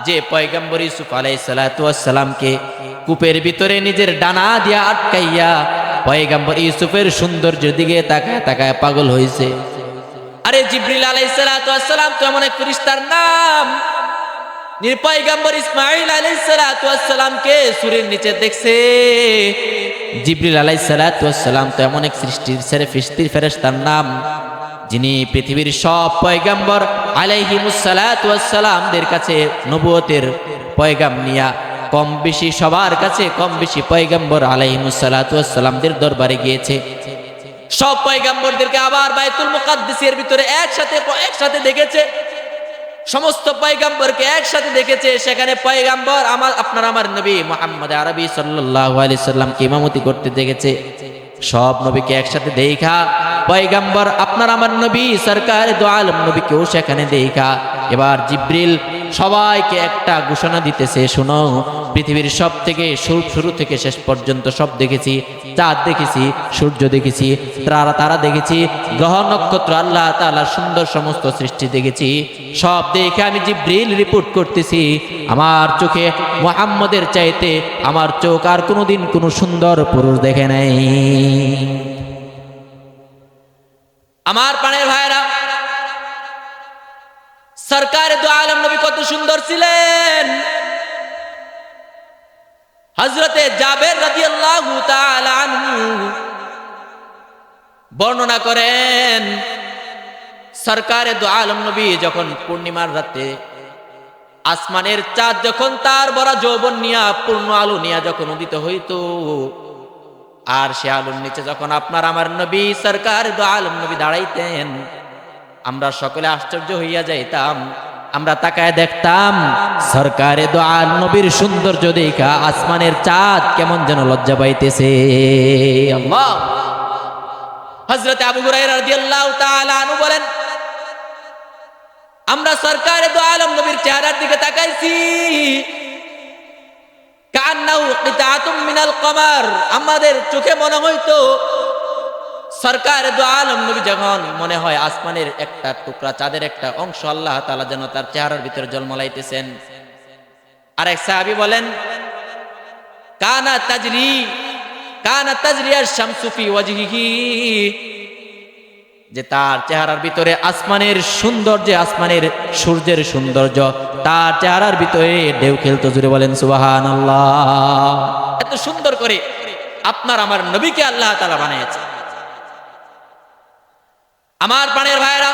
যে পয়গম্বর ইউসুফ আলাইহিস সালাতু ওয়াস সালামকে কূপের ভিতরে নিজের ডানা দিয়া আটকাইয়া পয়গম্বর ইউসুফের সৌন্দর্যের দিকে তাকায় তাকায় পাগল হয়েছে। আরে জিবরিল আলাইহিস সালাতু ওয়াস সালাম তো এমন এক ফেরেশতার নাম, পয়গম্বর ইসমাঈল আলাইহিস সালাতু ওয়াস সালামকে সূরের নিচে দেখছে। জিবরিল আলাইহিস সালাতু ওয়াস সালাম তো এমন এক সৃষ্টির ফেরেশতার নাম, যিনি পৃথিবীর সব পয়গম্বর আলাইহিমুস সালাতু ওয়াস সালামদের কাছে নবুয়তের পয়গাম নিয়া কম বেশি সবার কাছে কম বেশি পয়গম্বর আলাইহিমুস সালাতু ওয়াস সালামদের দরবারে গিয়েছে। সব পয়গম্বরদেরকে আবার বাইতুল মুকাদ্দিসের ভিতরে একসাথে দেখেছে, সমস্ত পয়গম্বরকে একসাথে দেখেছে। সেখানে পয়গম্বর আমার নবী মুহাম্মদ আরবি সাল্লাল্লাহু আলাইহি সাল্লামকে ইমামতি করতে দেখেছে। সব নবীকে একসাথে দেখা পয়গম্বর আমার নবী সরকার দু আলম নবীকেও সেখানে দেখা এবার জিব্রিল সবাইকে একটা ঘোষণা দিতেছে, শোনো, পৃথিবীর সব থেকে শুরু থেকে শেষ পর্যন্ত সব দেখেছি, চাঁদ দেখেছি, সূর্য দেখেছি, তারা দেখেছি, গ্রহ নক্ষত্র, আল্লাহ তাআলার সুন্দর সমস্ত সৃষ্টি দেখেছি। সব দেখে আমি জিব্রিল রিপোর্ট করতেছি, আমার চোখে মুহাম্মদের চাইতে আমার চোখ আর কোনোদিন কোনো সুন্দর পুরুষ দেখে নাই। আমার প্রাণের ভাইরা, সরকার দু আলম নবী কত সুন্দর ছিলেন। হযরতে জাবের রাদিয়াল্লাহু তাআলা আনহু বর্ণনা করেন, সরকার দু আলম নবী যখন পূর্ণিমার রাতে আসমানের চাঁদ যখন তার বড় যৌবন নিয়া পূর্ণ আলো নিয়া যখন উদিত হইতো, আর সে আলোর নিচে যখন আমার নবী সরকার দু আলম নবী দাঁড়াইতেন, আমরা সকলে আশ্চর্য হইয়া যাইতাম। আমরা তাকায় দেখতাম সরকারে দু আলম নবীর সৌন্দর্য দেখা আসমানের চাঁদ কেমন যেন লজ্জা পাইতেছে। আল্লাহ। হযরত আবু হুরায়রা রাদিয়াল্লাহু তাআলা আনহু বলেন, আমরা সরকারে দু আলম নবীর চেহারার দিকে তাকাইছি, কান্নাহু কিতাতুম মিনাল কমার, আমাদের চোখে মনে হইতো সরকার দু আলম নবী যখন মনে হয় আসমানের একটা টুকরা, চাঁদের একটা অংশ আল্লাহ তাআলা যেন তার চেহারার ভিতরে জলমলাইতেছেন। আরেক সাহাবী বলেন, কানা তাজরি আশ-শামসু ফি ওয়াজহিহি, যে তার চেহারার ভিতরে আসমানের সৌন্দর্য, আসমানের সূর্যের সৌন্দর্য তার চেহারার ভিতরে ঢেউ খেলতো। জুড়ে বলেন সুবহানাল্লাহ। এত সুন্দর করে আমার নবীকে আল্লাহ তাআলা বানিয়েছে। আমার প্রাণের ভাইরা,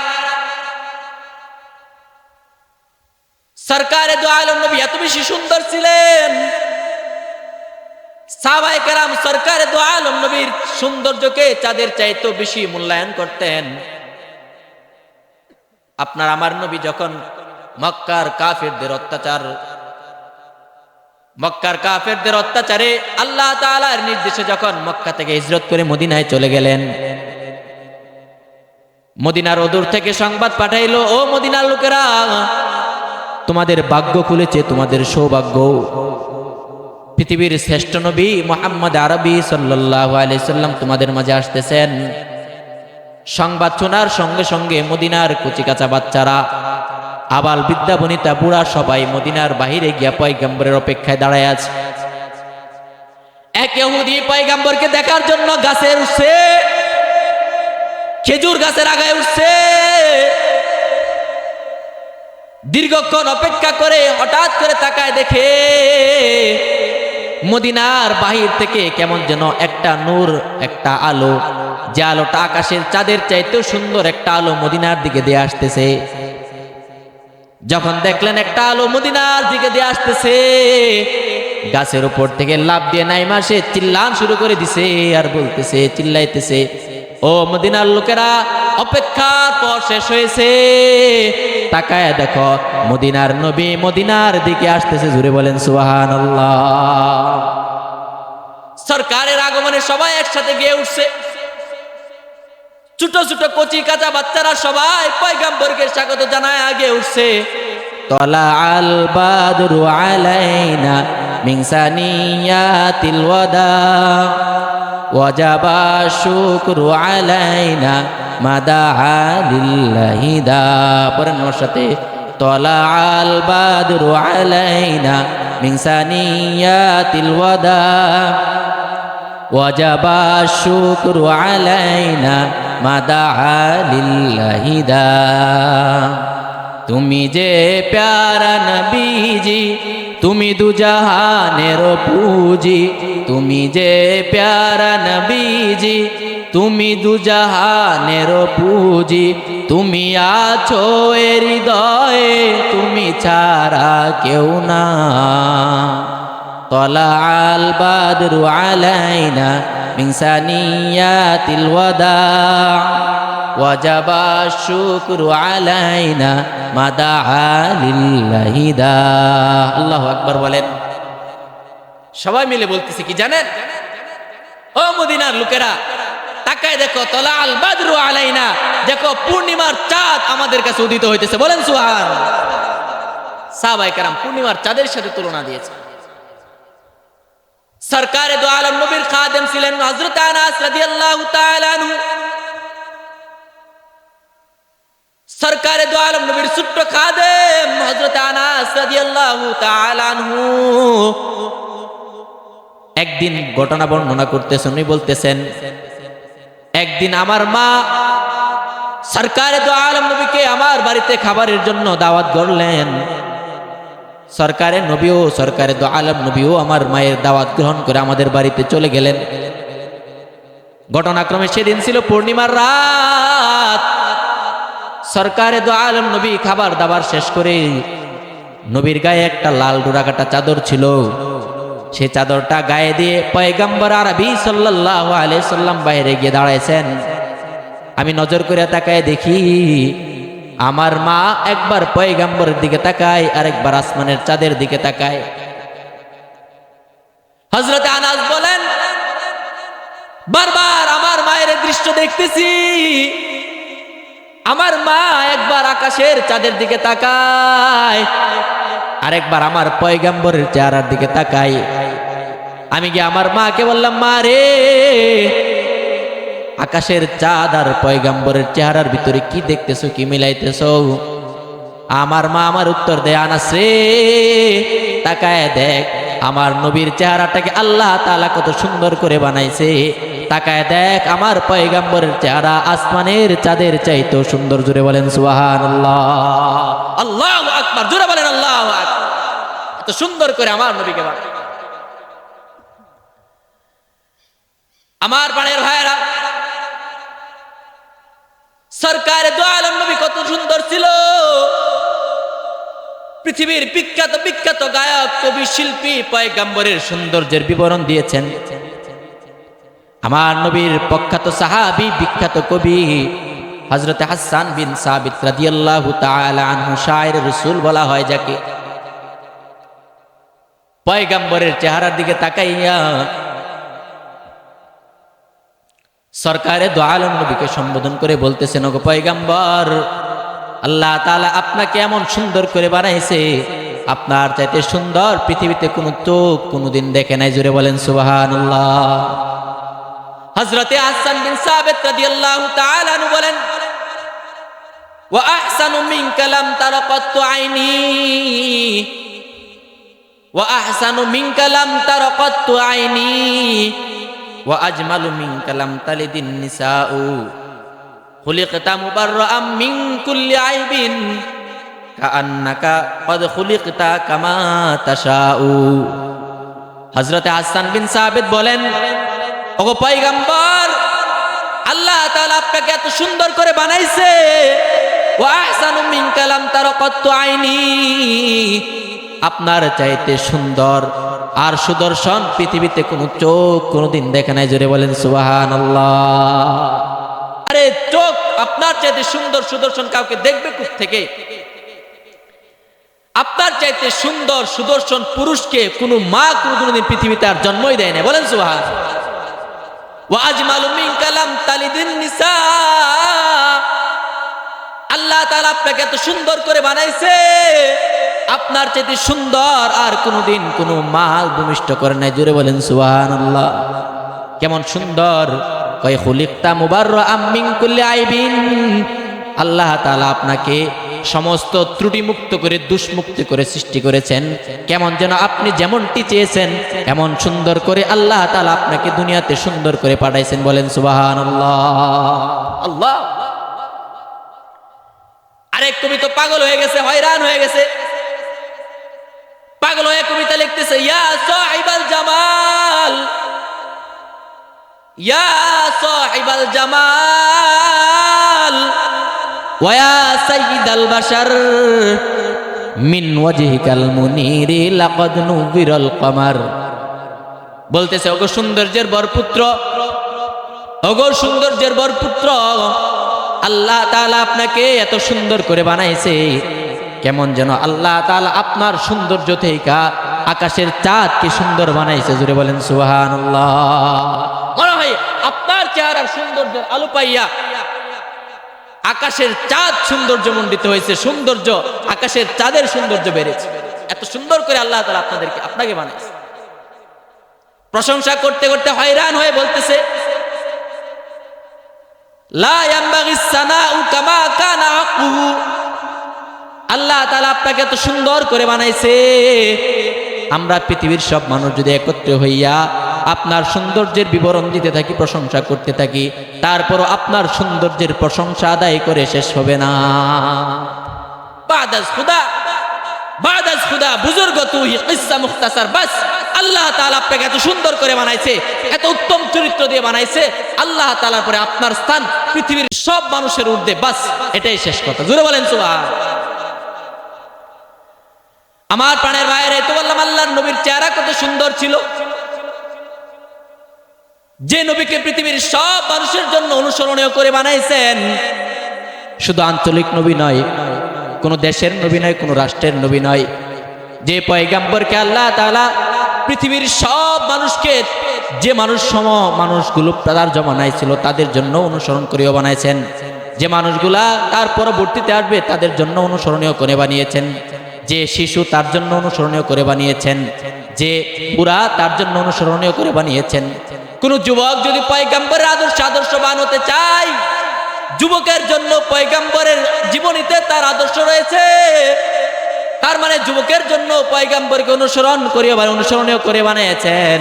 সরকারে দু আলম নবী এত বেশি সুন্দর ছিলেন, সাহাবায়ে কেরাম সরকারে দু আলম নবীর সৌন্দর্যকে চাঁদের চাইতেও বেশি মূল্যায়ন করতেন। আমার নবী যখন মক্কার কাফেরদের অত্যাচারে আল্লাহ তাআলার নির্দেশে যখন মক্কা থেকে হিজরত করে মদিনায় চলে গেলেন, মদিনার অদূর থেকে সংবাদ পাঠাইলো, ও মদিনার লোকেরা, তোমাদের ভাগ্য খুলেছে, তোমাদের সৌভাগ্য, পৃথিবীর শ্রেষ্ঠ নবী মুহাম্মদ আরবি সাল্লাল্লাহু আলাইহি সাল্লাম তোমাদের মাঝে আসতেছেন। সংবাদ শোনার সঙ্গে সঙ্গে মদিনার কচিকাঁচা বাচ্চারা আবাল বিদ্যা বনিতা বুড়া সবাই মদিনার বাহিরে গিয়া পয়গম্বরের অপেক্ষায় দাঁড়ায় আছে। এক ইহুদি পয়গম্বরকে দেখার জন্য গাছে উঠছে, খেজুর গাছের আগায় উঠছে। দীর্ঘক্ষণ অপেক্ষা করে হঠাৎ করে তাকায় দেখে মদিনার বাহির থেকে কেমন যেন একটা নূর, একটা আলো, যে আলোটা আকাশের চাঁদের চাইতেও সুন্দর একটা আলো মদিনার দিকে দিয়ে আসতেছে। যখন দেখলেন একটা আলো মদিনার দিকে দিয়ে আসতেছে, গাছের উপর থেকে লাফ দিয়ে নাইমা সে চিল্লান শুরু করে দিছে আর বলতেছে, চিল্লাইতেছে, ও মদিনার লোকেরা, অপেক্ষার পর শেষ হয়েছে, তাকায় দেখো মদিনার নবী মদিনার দিকে আসতেছে। জুড়ে বলেন সুবহানাল্লাহ। সরকারের আগমনে সবাই একসাথে গিয়ে উঠছে। ছোট ছোট কচি কাঁচা বাচ্চারা সবাই পয়গম্বরকে স্বাগত জানায় আগে উঠছে। তলা আল বাদরু আলাইনা মিন সানিয়াতিল ওয়াদা ওয়াজাবা শুকরু আলাইনা মাদাআ লিল্লাহি দা। পরের সাথে তলা আল বাদরু আলাইনা মিন সানিয়াতিল ওয়াদা ওয়াজাবা শুকরু আলাইনা মাদাআ লিল্লাহি দা। তুমি যে প্যারা নবীজি, তুমি দুজাহানের পুঁজি, তুমি যে প্যারা নবীজি, তুমি দুজাহানের পুঁজি, তুমি আছো এ হৃদয়ে, তুমি ছাড়া কেউ না। তলা আল বাদরু আলাইনা মিন সানিয়াতিল ওয়াদা ওয়াজাবা শুকরু আলাইনা মাদাআ লিল্লাহি দা। আল্লাহু আকবার বলেন। সবাই মিলে বলতেছে কি জানেন? ও মদিনার লোকেরা, তাকায় দেখো, তলা আল বাদরু আলাইনা, দেখো পূর্ণিমার চাঁদ আমাদের কাছে উদিত হইতেছে। বলেন সুবহানাল্লাহ। সাহাবায়ে কেরাম পূর্ণিমার চাঁদের সাথে তুলনা দিয়েছে। সরকারে দো আলম নবীর খাদেম ছিলেন হযরত আনাস রাদিয়াল্লাহু তাআলা আনহু। সরকারে দো আলম নবীর ছোট্ট খাদেম হযরত আনাস রাদিয়াল্লাহু তাআলা আনহু একদিন ঘটনা বর্ণনা করতেছেন, উনি বলতেছেন, একদিন আমার মা সরকারে দো আলম নবীকে আমার বাড়িতে খাবারের জন্য দাওয়াত করলেন। সরকারে নবীও, সরকারে দো আলম নবীও আমার মায়ের দাওয়াত গ্রহণ করে আমাদের বাড়িতে চলে গেলেন। ঘটনাক্রমে সেদিন ছিল পূর্ণিমার রাত। সরকারে দো আলম নবী খাবার দাবার শেষ করে, নবীর গায়ে একটা লাল ডোরাকাটা চাদর ছিল, সে চাদরটা গায়ে দিয়ে পয়গম্বর আরবি সাল্লাল্লাহু আলাইহি সাল্লাম বাইরে গিয়ে দাঁড়াইছেন। আমি নজর করে তাকায় দেখি আমার মা একবার পয়গম্বরের দিকে তাকায়, আরেকবার আসমানের চাঁদের দিকে তাকায়। হযরত আনাস বলেন, বারবার আমার মায়ের দৃশ্য দেখতেছি। আমার মা একবার আকাশের চাঁদের দিকে তাকায়, আরেকবার আমার পয়গম্বরের চেহারার দিকে তাকায়। আমি গিয়ে আমার মাকে বললাম, মা রে, আকাশের চাঁদ আর পয়গম্বরের চেহারার ভিতরে কি দেখতেছো, কি মিলাইতেছো? আমার মা আমার উত্তর দেয়, আনাস রে, তাকায় দেখ আমার নবীর চেহারাটাকে আল্লাহ তাআলা কত সুন্দর করে বানাইছে। তাকায় দেখ আমার পয়গম্বরের চেহারা আসমানের চাঁদের চাইতেও সুন্দর। জোরে বলেন সুবহানাল্লাহ। আল্লাহু আকবার। জোরে বলেন আল্লাহু আকবার। এত সুন্দর করে আমার নবীকে বানায়। আমার প্রাণের ভাইয়েরা, সরকারে দো আলম নবী কত সুন্দর ছিল। পৃথিবীর বিখ্যাত বিখ্যাত গায়ক, কবি, শিল্পী পয়গম্বরের সৌন্দর্যের বিবরণ দিয়েছেন। আমার নবীর প্রখ্যাত সাহাবী, বিখ্যাত কবি হযরত হাসান বিন সাবিত রাদিয়াল্লাহু তাআলা আনহু, শায়ের রাসূল বলা হয় যাকে, পয়গম্বরের চেহারার দিকে তাকাইয়া সরকারে দো আলম নবীকে সম্বোধন করে বলতেছেন, ওগো পয়গম্বর, আল্লাহ তাআলা আপনাকে এমন সুন্দর করে বানাইছে, আপনার চাইতে সুন্দর পৃথিবীতে কোনো চোখ কোনোদিন দেখে নাই। জোরে বলেন সুবহানাল্লাহ। হযরতে হাসান বিন সাবিত রাদিয়াল্লাহু তাআলা আনহু বলেন, ওয়া আহসানু মিনকা লাম তারা কাত্তু আইনি ওয়া আহসানু মিনকা লাম তারা কাত্তু আইনি ওয়া আজমালু মিনকা লাম তালিদিন নিসাউ খুলিকতা মুবাররাআম মিন কুল্লি আইবিন কাআন্নাকা ক্বাদ খুলিকতা কামা তাশাউ। হযরতে হাসান বিন সাবিত বলেন, ওগো পয়গম্বর, আল্লাহ তাআলা আপনাকে এত সুন্দর করে বানাইছে। ওয়া আহসানু মিনকা লাম তারা কাত্তু আইনি, আপনার চাইতে সুন্দর আর সুদর্শন পৃথিবীতে কোন চোখ কোনদিন দেখে নাই। জোরে বলেন সুবহানাল্লাহ। আরে চোখ আপনার চাইতে সুন্দর সুদর্শন কাউকে দেখবে কোথা থেকে? আপনার চাইতে সুন্দর সুদর্শন পুরুষকে কোন মা কোনদিন পৃথিবীতে আর জন্মই দেয় না। বলেন সুবহানাল্লাহ। ওয়া আজমালু মিনকা লাম তালিদিন নিসা, আল্লাহ তাআলা আপনাকে এত সুন্দর করে বানাইছে, আপনার চাইতে সুন্দর আর কোনদিন কোন মা ভূমিষ্ঠ করে নাই। জোরে বলেন সুবহানাল্লাহ। কেমন সুন্দর! কয় খুলিকতা মুবাররাআম মিন কুল্লি আইবিন, আল্লাহ তাআলা আপনাকে সমস্ত ত্রুটি মুক্ত করে দোষমুক্ত করে সৃষ্টি করেছেন। কেমন যেন আপনি যেমনটি চেয়েছেন এমন সুন্দর করে আল্লাহ তাআলা আপনাকে দুনিয়াতে সুন্দর করে পাঠাইছেন। বলেন সুবহানাল্লাহ। আল্লাহ। আরেক কবি তো পাগল হয়ে গেছে, হয়রান হয়ে গেছে, পাগল হয়ে কবিতা লিখতেছে, ইয়া সাহিবাল জামাল, ইয়া সাহিবাল জামাল ওয়া ইয়া সাইয়্যিদাল বাশার মিন ওয়াজহিকাল মুনীরি লাকাদ নুবিরাল কমার। বলতেছে, ওগো সৌন্দর্যের বরপুত্র, ওগো সৌন্দর্যের বরপুত্র, আল্লাহ তাআলা আপনাকে এত সুন্দর করে বানাইছে, কেমন যেন আল্লাহ তাআলা আপনার সৌন্দর্য থেকে আকাশের চাঁদকে সুন্দর বানাইছে। জুড়ে বলেন সুবহানাল্লাহ। মনে হয় আপনার চেহারার সৌন্দর্যের আলো পাইয়া আকাশের চাঁদ সৌন্দর্যমণ্ডিত হয়েছে, সৌন্দর্য আকাশের চাঁদের সৌন্দর্য বেড়েছে। এত সুন্দর করে আল্লাহ তাআলা আপনাকে বানাইছে। প্রশংসা করতে করতে হয়রান হয়ে বলতেছে, লা ইয়ানবাগিস সানাউ কামা কানা হাক্কুহু, আল্লাহ তাআলা আপনাকে এত সুন্দর করে বানাইছে, আমরা পৃথিবীর সব মানুষ যদি একত্র হইয়া আপনার সৌন্দর্যের বিবরণ দিতে থাকি, প্রশংসা করতে থাকি, তারপরও আপনার সৌন্দর্যের প্রশংসা আদায় করে শেষ হবে না। বাদাস খুদা, বাদাস খুদা বুজুর্গ তুই কিসসা মুখতাসার, বাস আল্লাহ তাআলা আপনাকে এত সুন্দর করে বানাইছে, এত উত্তম চরিত্র দিয়ে বানাইছে, আল্লাহ তাআলার পরে আপনার স্থান পৃথিবীর সব মানুষের ঊর্ধ্বে, বাস এটাই শেষ কথা। জোরে বলেন সুবহানাল্লাহ। আমার প্রাণের ভাইয়েরা, তো বললাম আল্লাহর নবীর চেহারা কত সুন্দর ছিল, যে নবীকে পৃথিবীর সব মানুষের জন্য অনুসরণীয় করে বানাইছেন। শুধু আঞ্চলিক নবী নয়, কোন দেশের নবী নয়, কোন রাষ্ট্রের নবী নয়, যে পয়গম্বরকে আল্লাহ তাআলা পৃথিবীর সব মানুষকে, যে মানুষগুলো তার জমানায় ছিল তাদের জন্য অনুসরণ করেও বানাইছেন, যে মানুষগুলা তার পরবর্তীতে আসবে তাদের জন্য অনুসরণীয় করে বানিয়েছেন, যে শিশু তার জন্য অনুসরণীয় করে বানিয়েছেন, যে বুড়া তার জন্য অনুসরণীয় করে বানিয়েছেন। কোন যুবক যদি পয়গম্বরের আদর্শবান হতে চায়, যুবকের জন্য পয়গম্বরের জীবনীতে তার আদর্শ রয়েছে, তার মানে যুবকের জন্য পয়গম্বরকে অনুসরণীয় করে বানিয়েছেন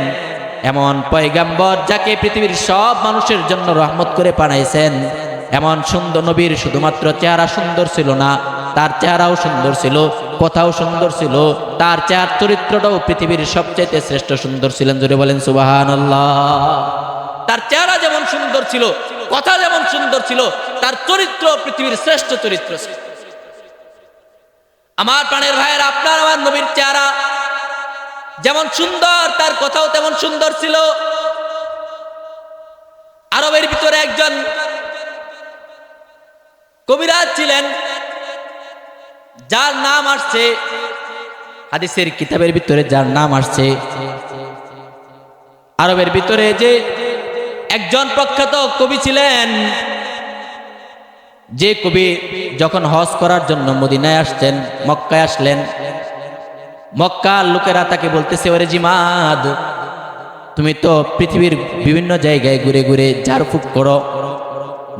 এমন পয়গম্বর, যাকে পৃথিবীর সব মানুষের জন্য রহমত করে বানাইছেন। এমন সুন্দর নবীর শুধুমাত্র চেহারা সুন্দর ছিল না, তার চেহারাও সুন্দর ছিল, কথাও সুন্দর ছিল, তার চেহার চরিত্রটাও পৃথিবীর সবচেয়ে শ্রেষ্ঠ সুন্দর ছিলেন। জোরে বলেন সুবহানাল্লাহ। তার চেহারা যেমন সুন্দর ছিল, কথা যেমন সুন্দর ছিল, তার চরিত্র পৃথিবীর শ্রেষ্ঠ চরিত্র ছিল। আমার প্রাণের ভাইয়েরা, আপনার আমার নবীর চেহারা যেমন সুন্দর, তার কথাও তেমন সুন্দর ছিল। আরবের ভিতরে একজন কবিরাজ ছিলেন, যার নাম আসছে হাদিসের কিতাবের ভিতরে, যার নাম আসছে আরবের ভিতরে যে একজন প্রখ্যাত কবি ছিলেন, যে কবি যখন হজ করার জন্য মদিনায় আসছেন, মক্কায় আসলেন, মক্কার লোকেরা তাকে বলতেছে, ওরে জিমাদ, তুমি তো পৃথিবীর বিভিন্ন জায়গায় ঘুরে ঘুরে ঝাড়ফুঁক করো,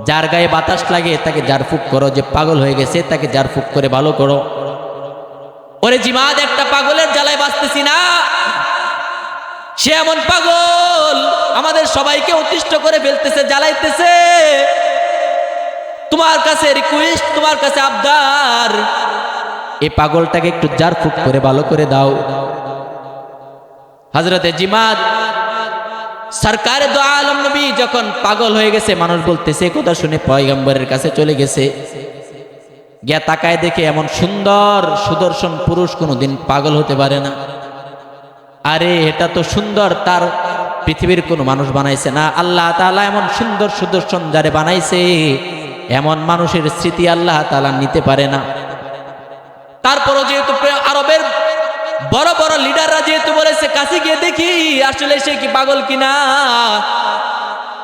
যার গায়ে বাতাস লাগে তাকে জারফুক করো, যে পাগল হয়ে গেছে তাকে জারফুক করে ভালো করো। ওরে জিমাদ, একটা পাগলের জ্বালায় বাঁচতেছি না। সে এমন পাগল আমাদের সবাইকে অতিষ্ঠ করে ফেলতেছে, জ্বালাইতেছে। তোমার কাছে রিকোয়েস্ট, তোমার কাছে আবদার, এই পাগলটাকে একটু জারফুক করে ভালো করে দাও। হযরতে জিমাদ সরকারে দো আলম নবী যখন পাগল হয়ে গেছে, মানুষ বলতেছে, কথা শুনে পয়গম্বরের কাছে চলে গেছে। গিয়া তাকায় দেখে এমন সুন্দর সুদর্শন পুরুষ কোনোদিন পাগল হতে পারে না। আরে এটা তো সুন্দর, তার পৃথিবীর কোনো মানুষ বানাইছে না। আল্লাহ তাআলা এমন সুন্দর সুদর্শন যারে বানাইছে, এমন মানুষের স্মৃতি আল্লাহ তাআলা নিতে পারে না। তারপরও যেহেতু আরবের বড় বড় লিডাররা যেহেতু বলেছে, কাছে গিয়ে দেখি আসলে সে কি পাগল কিনা।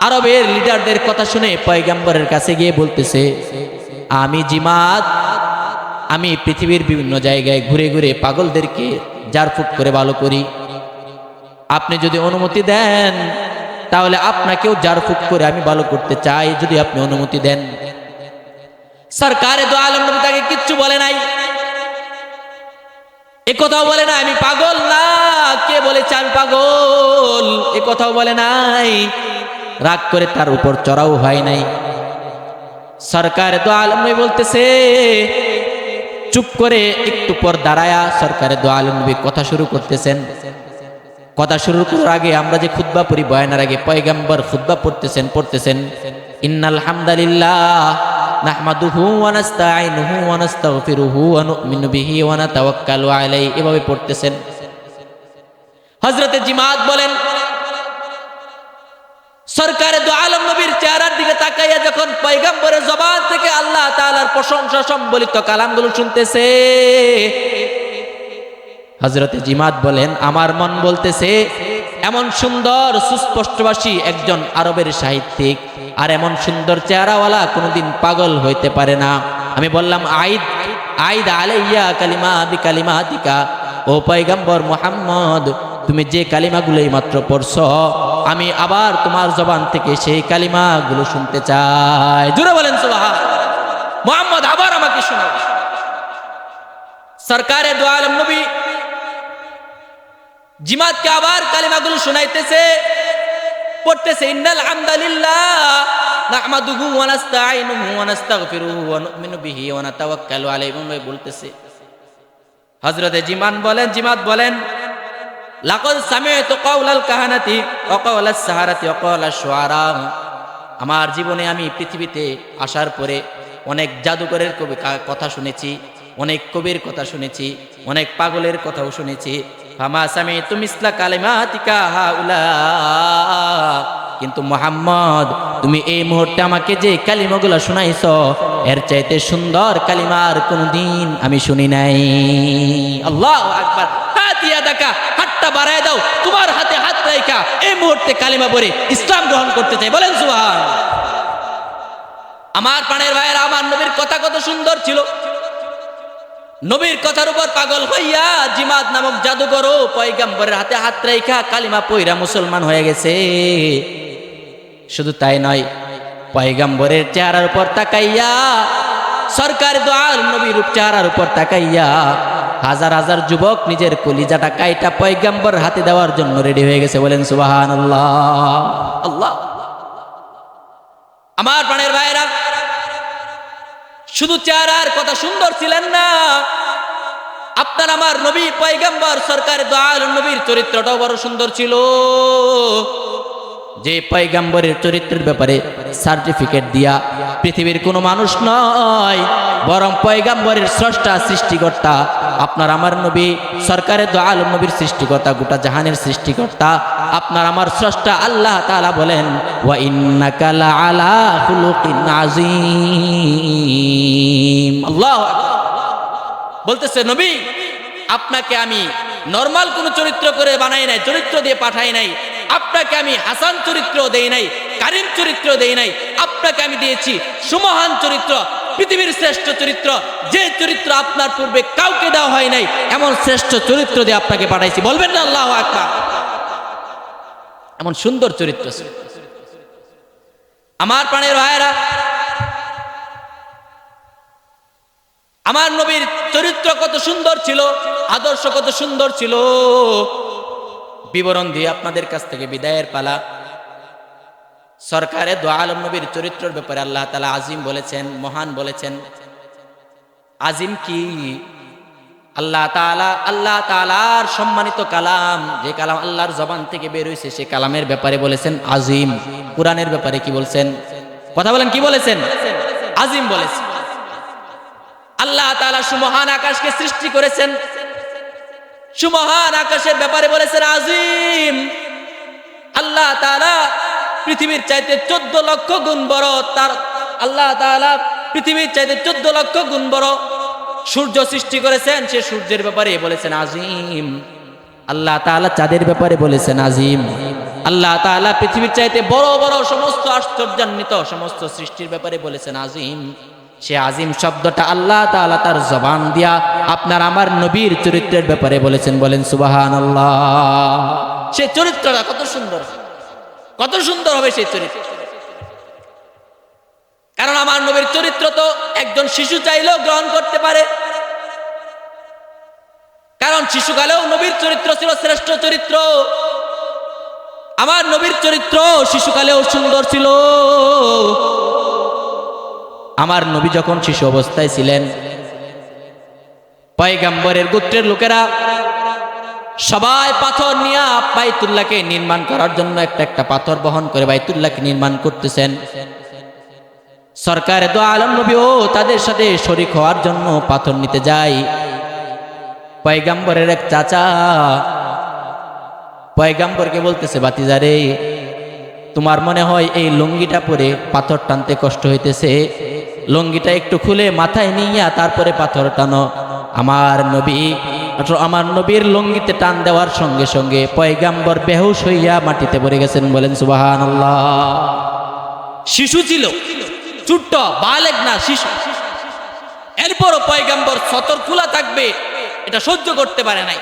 আরবের লিডারদের কথা শুনে পয়গম্বরের কাছে গিয়ে বলতেছে, আমি জিমাদ, আমি পৃথিবীর বিভিন্ন জায়গায় ঘুরে ঘুরে পাগলদেরকে জারফুক করে ভালো করি। আপনি যদি অনুমতি দেন তাহলে আপনাকেও জারফুক করে আমি ভালো করতে চাই, যদি আপনি অনুমতি দেন। সরকারে দো আলম নবী তাকে কিচ্ছু বলে নাই, এ কথাও বলে না আমি পাগল না, কে বলেছে আমি পাগল, এ কথাও বলে নাই। রাগ করে তার উপর চড়াও হয় নাই। সরকারে দো আলম নবী বলতেছে, চুপ করে একটু পর দাঁড়ায়া সরকারে দো আলম নবী কথা শুরু করতেছেন। কথা শুরু করার আগে আমরা যে খুতবা পড়ি, বয়ানের আগে পয়গম্বর খুতবা পড়তেছেন ইন্নাল হামদালিল্লাহ নাহমাদুহু ওয়া নাস্তাঈনুহু ওয়া নাস্তাগফিরুহু ওয়া নু'মিনু বিহি ওয়া নাতাওয়াক্কালু আলাইহি, এভাবে পড়তেছেন। হযরতে জিমাদ বলেন, সরকারে দো আলম নবীর চেহারার দিকে তাকাইয়া যখন পয়গম্বরের জবান থেকে আল্লাহ তাআলার প্রশংসা সম্বলিত কালামগুলো শুনতেছে, হযরতে জিমাদ বলেন, আমার মন বলতেছে এমন সুন্দর সুস্পষ্টভাষী একজন আরবের সাহিত্যিক আর এমন সুন্দর চেহারাওয়ালা কোনোদিন পাগল হইতে পারে না। আমি বললাম, আইদ আইদ আলাইয়া কালিমা বিকালিমাতিকা, ও পয়গম্বর মুহাম্মদ, তুমি যে কালিমাগুলোই মাত্র পড়ছো, আমি আবার তোমার জবান থেকে সেই কালিমাগুলো শুনতে চাই। জোরে বলেন সুবহানাল্লাহ। মুহাম্মদ, আবার আমাকে শোনাও। সরকারে দো আলম নবী জিমাদকে আবার কালিমাগুলো শোনাইতেছে, পড়তেছে, ইন্নাল হামদালিল্লাহ নাহমাদুহু ওয়া নাস্তাঈনুহু ওয়া নাস্তাগফিরুহু ওয়া নু'মিনু বিহি ওয়া নাতাওয়াক্কালু আলাইহি বলতেছে। হযরতে জিমাদ বলেন, লাকাদ সামি'তু কাওলাল কাহানাতি ওয়া কাওলাস সাহারাতি ওয়া কাওলাশ শুআরা। আমার জীবনে আমি পৃথিবীতে আসার পরে অনেক জাদুকরের কথা শুনেছি, অনেক কবির কথা শুনেছি, অনেক পাগলের কথাও শুনেছি। ফামা সামি'তু মিসলা কালিমাতিকা হাউলা, কিন্তু মুহাম্মদ, তুমি এই মুহূর্তে আমাকে যে কালিমাগুলো শোনাইছো, এর চাইতে সুন্দর কালিমার কোনদিন আমি শুনি নাই। আল্লাহু আকবার। হাতিয়া দেখা, হাতটা বাড়ায় দাও, তোমার হাতে হাত রাখা এই মুহূর্তে কালিমা পড়ে ইসলাম গ্রহণ করতে চাই। বলেন সুবহানাল্লাহ। আমার প্রাণের ভাইয়েরা, আমার নবীর কথা কত সুন্দর ছিল। নবীর কথার উপর পাগল হইয়া জিমাদ নামক জাদুকরও পয়গম্বরের হাতে হাত রাখা কালিমা পয়রা মুসলমান হয়ে গেছে। শুধু তাই নয়, পয়গম্বরের চেহারার উপর তাকাইয়া, সরকার দো আলম নবীর চেহারার উপর তাকাইয়া হাজার হাজার যুবক নিজের কলিজাটা কাইটা পয়গম্বর হাতে দেওয়ার জন্য রেডি হয়ে গেছে। বলেন সুবহানাল্লাহ। আল্লাহ। আমার প্রাণের ভাইরা, শুধু চেহারার কথা সুন্দর ছিলেন না, আপনার আমার নবী পয়গম্বর সরকার দো আলম নবীর চরিত্রটাও বড় সুন্দর ছিল। যে পয়গম্বরের চরিত্রের ব্যাপারে সার্টিফিকেট দিয়া পৃথিবীর কোনো মানুষ নয়, বরং পয়গম্বরের স্রষ্টা, সৃষ্টিকর্তা, আপনার আমার নবী সরকারে দো আলম নবীর সৃষ্টিকর্তা, গোটা জাহানের সৃষ্টিকর্তা, আপনার আমার স্রষ্টা আল্লাহ তাআলা বলেন, ওয়া ইন্নাকা লাআলা খুলুকিন আযীম। আল্লাহু আকবার। বলতেছে, নবী, আপনাকে আমি নরমাল কোন চরিত্র করে বানাই নাই, চরিত্র দিয়ে পাঠাই নাই। আপনাকে আমি হাসান চরিত্র দেই নাই, কারিম চরিত্র দেই নাই, আপনাকে আমি দিয়েছি সুমহান চরিত্র, পৃথিবীর শ্রেষ্ঠ চরিত্র, যে চরিত্র আপনার পূর্বে কাউকে দেওয়া হয় নাই, এমন শ্রেষ্ঠ চরিত্র দিয়ে আপনাকে পাঠাইছি। বলবেন না আল্লাহু আকবার। এমন সুন্দর চরিত্র ছিল। আমার প্রাণের ভাইয়েরা, আমার নবীর চরিত্র কত সুন্দর ছিল, আদর্শ কত সুন্দর ছিল, বিবরণ দিয়ে আপনাদের কাছ থেকে বিদায়ের পালা। সরকারে দো আলম নবীর চরিত্রের ব্যাপারে আল্লাহ তাআলা আজিম বলেছেন, মহান বলেছেন। আজিম কি? আল্লাহ তাআলার সম্মানিত কালাম, যে কালাম আল্লাহর জবান থেকে বের হয়েছে, সে কালামের ব্যাপারে বলেছেন আজিম। কোরআনের ব্যাপারে কি বলছেন? কথা বলেন, কি বলেছেন? আজিম বলেছেন। আল্লাহ তাআলা সুমহান আকাশকে সৃষ্টি করেছেন, সুমহান আকাশের ব্যাপারে বলেছেন আজিম। আল্লাহ তাআলা পৃথিবীর চাইতে 14 লক্ষ গুণ বড়, তার আল্লাহ তাআলা পৃথিবীর চাইতে 14 লক্ষ গুণ বড় সূর্য সৃষ্টি করেছেন, সে সূর্যের ব্যাপারে বলেছেন আজিম। আল্লাহ তাআলা চাঁদের ব্যাপারে বলেছেন আজিম। আল্লাহ তাআলা পৃথিবীর চাইতে বড় বড় সমস্ত আশ্চর্যান্বিত সমস্ত সৃষ্টির ব্যাপারে বলেছেন আজিম। সে আজিম শব্দটা আল্লাহ তাআলা তার জবান দিয়া আপনার আমার নবীর চরিত্রের ব্যাপারে বলেছেন। বলেন সুবহানাল্লাহ। সে চরিত্রটা কত সুন্দর, কত সুন্দর হবে সেই চরিত্র। কারণ আমার নবীর চরিত্র তো একজন শিশু চাইলেও গ্রহণ করতে পারে, কারণ শিশুকালেও নবীর চরিত্র ছিল শ্রেষ্ঠ চরিত্র। আমার নবীর চরিত্র শিশুকালেও সুন্দর ছিল। আমার নবী যখন শিশু অবস্থায় ছিলেন, পয়গম্বরের গোত্রের লোকেরা সবাই পাথর নিয়ে বাইতুল্লাহকে নির্মাণ করার জন্য একটা একটা পাথর বহন করে বাইতুল্লাহকে নির্মাণ করতেছেন। সরকারে দো আলম নবীও তাদের সাথে শরীক হওয়ার জন্য পাথর নিতে যায়। পয়গম্বরের এক চাচা পয়গম্বরকে বলতেছে, ভাতিজারে, তোমার মনে হয় এই লুঙ্গিটা পরে পাথর টানতে কষ্ট হইতেছে, লুঙ্গিটা একটু খুলে মাথায় নিয়ে তারপরে পাথর টানো। আমার নবীর লুঙ্গিতে টান দেওয়ার সঙ্গে সঙ্গে পয়গম্বর বেহুশ হইয়া মাটিতে পড়ে গেছেন। বলেন সুবহানাল্লাহ। শিশু ছিল, ছোট্ট বালেগ না, শিশু। এরপরও পয়গম্বর সতর খোলা থাকবে এটা সহ্য করতে পারে নাই।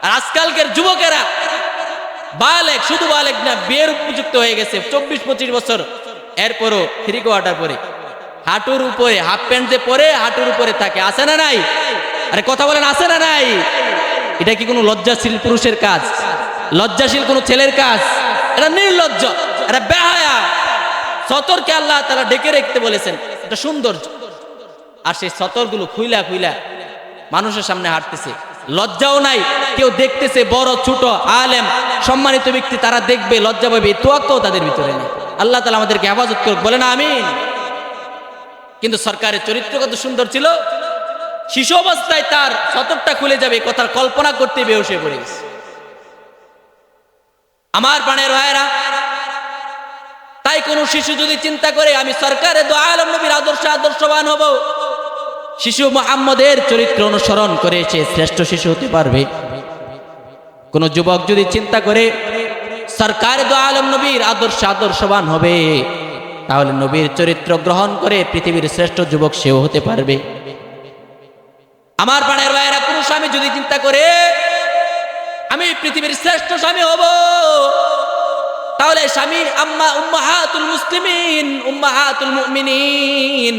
আর আজকালকার যুবকেরা বালেগ, শুধু বালেগ না, বিয়ের উপযুক্ত হয়ে গেছে, 24-25 বছর, এরপরও 3 কোয়ার্টার পরে হাঁটুর উপরে হাফ প্যান্ট যে পরে হাঁটুর উপরে থাকে, আছে না নাই? আরে কথা বলেন, আছে না নাই? এটা কি কোনো লজ্জাশীল পুরুষের কাজ? লজ্জাশীল কোনো ছেলের কাজ? এটা নির্লজ্জ, এটা বেহায়া। সতরকে আল্লাহ তাআলা ঢেকে রাখতে বলেছেন, এটা সৌন্দর্য। আর সেই সতরগুলো খুইলা খুইলা মানুষের সামনে হাঁটতেছে, লজ্জাও নাই। কেউ দেখতেছে, বড় ছোট আলেম সম্মানিত ব্যক্তি, তারা দেখবে, লজ্জা পাবে, তোয়াক্কাও তাদের ভিতরে নেই। আল্লাহ তাআলা আমাদেরকে হেফাজত করুক, বলেন আমিন। কিন্তু সরকারের চরিত্র কত সুন্দর ছিল, শিশু অবস্থায় তার সতরটা খুলে যাবে কথার কল্পনা করতে বেহুশ হয়ে পড়ে গেছে। আমার প্রাণের ভাইয়েরা, তাই কোন শিশু যদি চিন্তা করে আমি সরকারে দো আলম নবীর আদর্শবান হব, শিশু মুহাম্মদের চরিত্র অনুসরণ করে সে শ্রেষ্ঠ শিশু হতে পারবে। কোন যুবক যদি চিন্তা করে সরকারে দো আলম নবীর আদর্শবান হবে, তাহলে নবীর চরিত্র গ্রহণ করে পৃথিবীর শ্রেষ্ঠ যুবক সেও হতে পারবে। আমার প্রাণের ভাইয়েরা, কোন স্বামী যদি চিন্তা করে আমি পৃথিবীর শ্রেষ্ঠ স্বামী হব, তাহলে স্বামী উম্মাহাতুল মুসলিমিন, উম্মাহাতুল মুমিনিন,